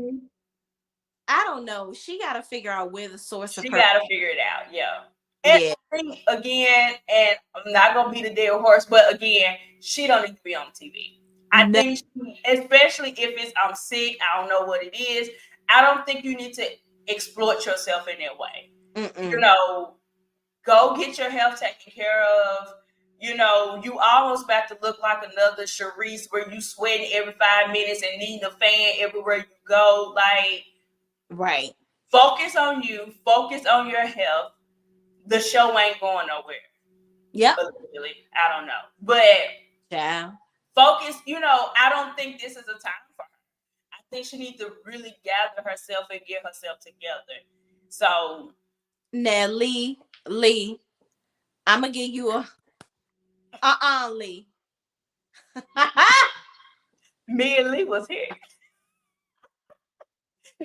I don't know. She got to figure out where the source of her. She got to figure it out. Yeah. And I think, again, and I'm not going to be the dead horse, but again, she don't need to be on TV. I think, especially if it's, I'm sick, I don't know what it is. I don't think you need to exploit yourself in that way. Go get your health taken care of. You almost about to look like another Sharice where you sweating every 5 minutes and needing a fan everywhere you go. Like, right. Focus on you. Focus on your health. The show ain't going nowhere. Yep. Really, I don't know. But yeah. Focus, I don't think this is a time for her. I think she needs to really gather herself and get herself together. So now, Lee, I'm gonna give you a Lee. Me and Lee was here.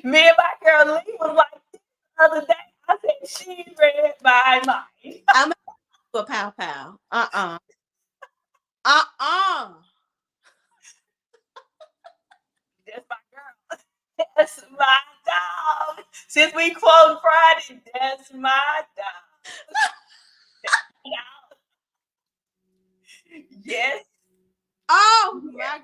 Me and my girl Lee was like the other day. I said she read my mind. I'm gonna do a pow. That's my girl. That's my dog. Since we quote Friday, that's my dog. Yes. Oh my.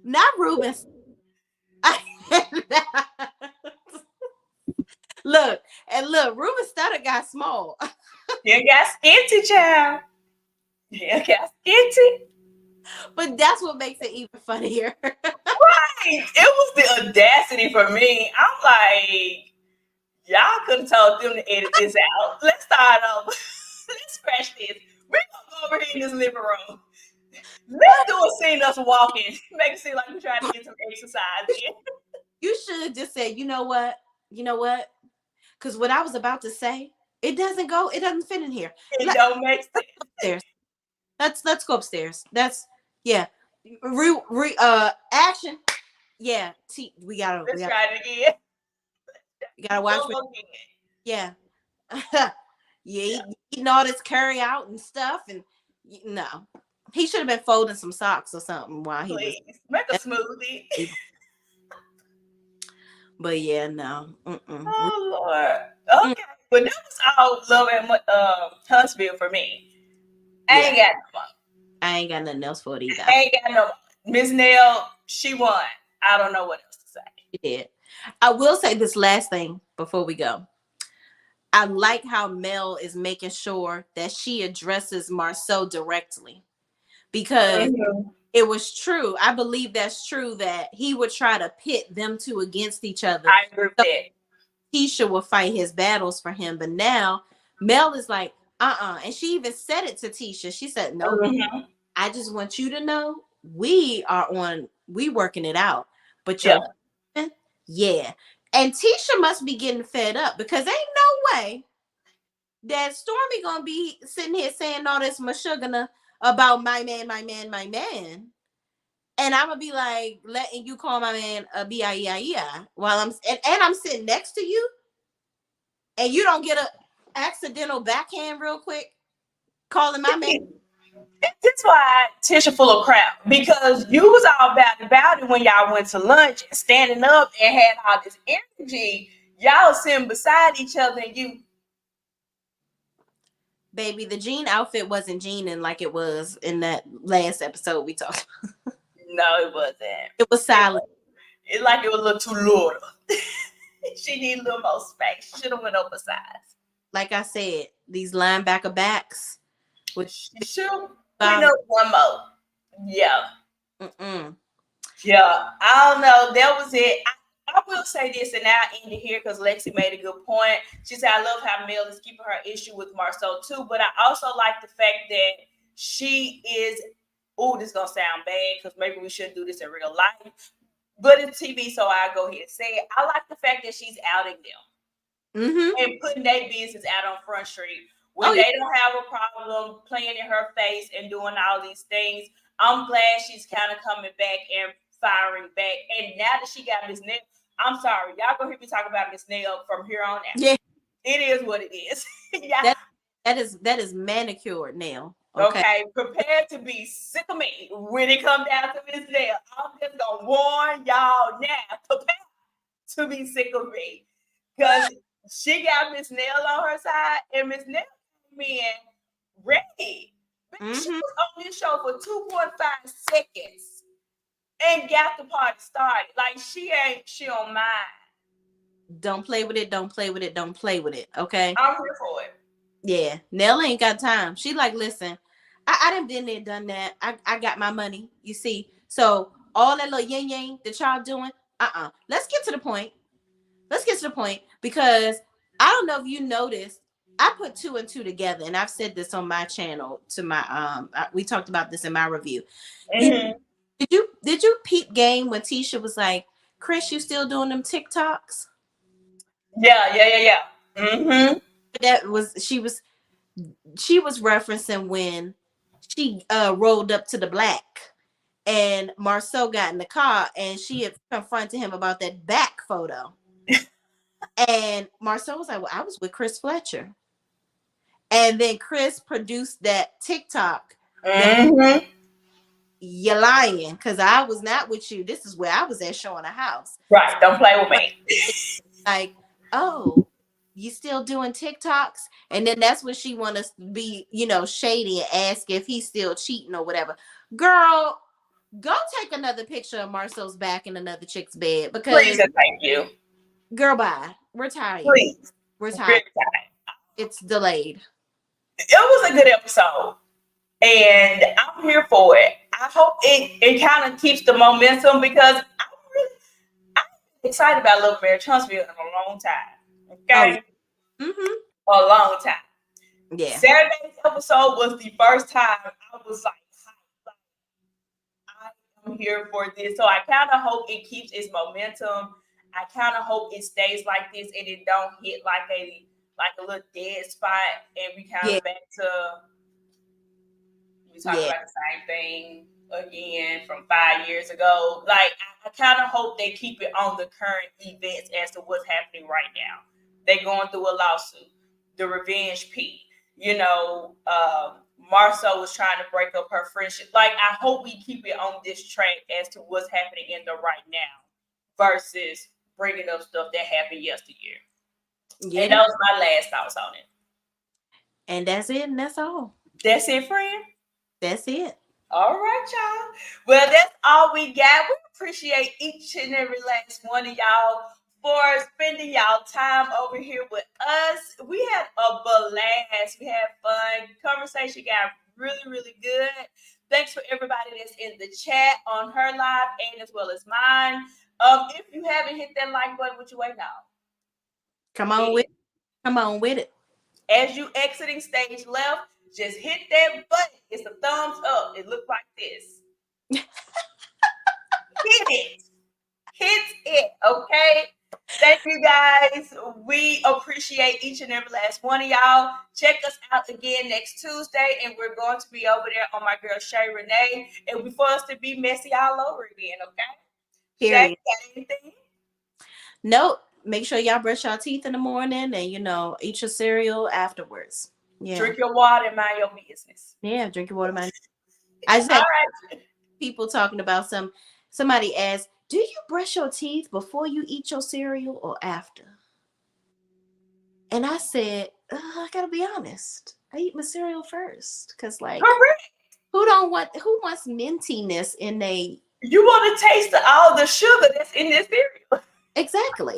Not Rubens. Look, Ruben Stutter got small. You got skinty, child. You got skinty. But that's what makes it even funnier. Right. It was the audacity for me. I'm like, y'all could have told them to edit this out. Let's start over. Let's scratch this. We're going to go over here in this living room. Let's do a scene us walking. Make it seem like we're trying to get some exercise in. You should have just said, you know what? Because what I was about to say, it doesn't fit in here. It don't make sense. Let's go upstairs. Yeah. Action. Yeah. We gotta try it again. You gotta watch it. Yeah. Yeah, eating all this curry out and stuff, and no. He should have been folding some socks or something while he was. Make a smoothie. But yeah, no. Oh Lord. Mm, Okay, but that was all love and Huntsville for me. I yeah, ain't got no more. I ain't got nothing else for it either. I ain't got no more. Miss Nell, she won. I don't know what else to say. She did. I will say this last thing before we go. I like how Mel is making sure that she addresses Marsau directly, because Mhm. it was true. I believe that's true that he would try to pit them two against each other. I agree with So that. Tisha will fight his battles for him. But now Mel is like, And she even said it to Tisha. She said, nope, Mhm. I just want you to know we working it out. But Yeah. your husband, yeah. And Tisha must be getting fed up, because ain't no way that Stormy gonna be sitting here saying all this mashugana about my man, my man, my man. And I'm gonna be like letting you call my man a B-I-E-I-E-I while and I'm sitting next to you, and you don't get a accidental backhand real quick calling my man. That's why Tisha full of crap, because you was all about it when y'all went to lunch and standing up and had all this energy. Y'all sitting beside each other and you. Baby, the jean outfit wasn't jeaning like it was in that last episode we talked. No, it wasn't. It was It, silent. it like it was a little too low. She need a little more space. Should have went oversized. Like I said, these linebacker backs with She should went bottom. up one more. Yeah. Mm-mm. Yeah, I don't know. That was it. I will say this, and now I end it here because Lexi made a good point. She said, I love how Mel is keeping her issue with Marsau too, but I also like the fact that she is, oh, this is going to sound bad because maybe we shouldn't do this in real life, but it's TV, so I'll go ahead and say it. I like the fact that she's outing them Mm-hmm. and putting their business out on Front Street when Oh yeah. they don't have a problem playing in her face and doing all these things. I'm glad she's kind of coming back and firing back. And now that she got Miss Nail, I'm sorry, y'all gonna hear me talk about Miss Nail from here on out. Yeah. It is what it is. Yeah. That that is manicured now. Okay. Okay, prepare to be sick of me when it comes down to Miss Nail. I'm just gonna warn y'all now. Prepare to be sick of me. Because she got Miss Nail on her side, and Miss Nail came in ready. She Mm-hmm. was on this show for 2.5 seconds and got the party started. Like she don't mind. Don't play with it. Don't play with it. Don't play with it. Okay. I'm here for it. Yeah. Nell ain't got time. She like, listen, I done been there, done that. I got my money. You see. So all that little yin yang that y'all doing, Let's get to the point. Let's get to the point, because I don't know if you noticed, I put two and two together, and I've said this on my channel to my we talked about this in my review. You Mm-hmm. did you peep game when Tisha was like, Chris, you still doing them TikToks? Yeah. Mm-hmm. That was she was referencing when she rolled up to the black and Marsau got in the car and she had confronted him about that back photo. And Marsau was like, well, I was with Chris Fletcher. And then Chris produced that TikTok that Mm-hmm. you're lying because I was not with you. This is where I was at showing a house. Right. Don't play with me. Like, oh, you still doing TikToks? And then that's when she want us to be, shady and ask if he's still cheating or whatever. Girl, go take another picture of Marsau's back in another chick's bed, Please because and thank you. girl, bye. We're tired. Please. We're Very tired. tight. It's delayed. It was a good episode. And I'm here for it. I hope it kind of keeps the momentum because I'm excited about Love Marriage Huntsville in a long time. Oh yeah. Okay, Mm-hmm. a long time. Yeah. Saturday's episode was the first time I was like, I am here for this. So I kind of hope it keeps its momentum. I kind of hope it stays like this and it don't hit like a little dead spot and we kind Yeah. of back to we talk Yeah. about the same thing again from 5 years ago. Like I kind of hope they keep it on the current events as to what's happening right now. They going through a lawsuit, the revenge P. Marsau was trying to break up her friendship. Like I hope we keep it on this track as to what's happening in the right now versus bringing up stuff that happened yesteryear. Yeah. And that was my last thoughts on it. And that's it, and that's all. That's it, friend? That's it. All right, y'all. Well, that's all we got. We appreciate each and every last one of y'all for spending y'all time over here with us. We had a blast. We had fun. Conversation got really, really good. Thanks for everybody that's in the chat on her live and as well as mine. If you haven't hit that like button, what you waiting on? Come on with it. Come on with it. As you exiting stage left, just hit that button. It's a thumbs up. It looks like this. Hit it. Hit it. Okay. Thank you guys. We appreciate each and every last one of y'all. Check us out again next Tuesday, and we're going to be over there on my girl Shay Renee, and we for us to be messy all over again. Okay. Period. Shay, got anything? Nope. Make sure y'all brush your teeth in the morning and, eat your cereal afterwards. Yeah. Drink your water and mind your business. Yeah, drink your water, man. I just had people talking about somebody asked, do you brush your teeth before you eat your cereal or after? And I said, I gotta be honest. I eat my cereal first. Cause correct. Who wants mintiness in a you want to taste all the sugar that's in this cereal. Exactly.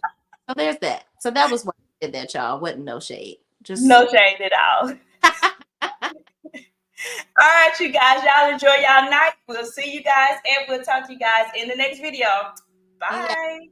So there's that. So that was why I did that, y'all. Wasn't no shade. Just no shade at all. All right, you guys. Y'all enjoy y'all night. We'll see you guys and we'll talk to you guys in the next video. Bye.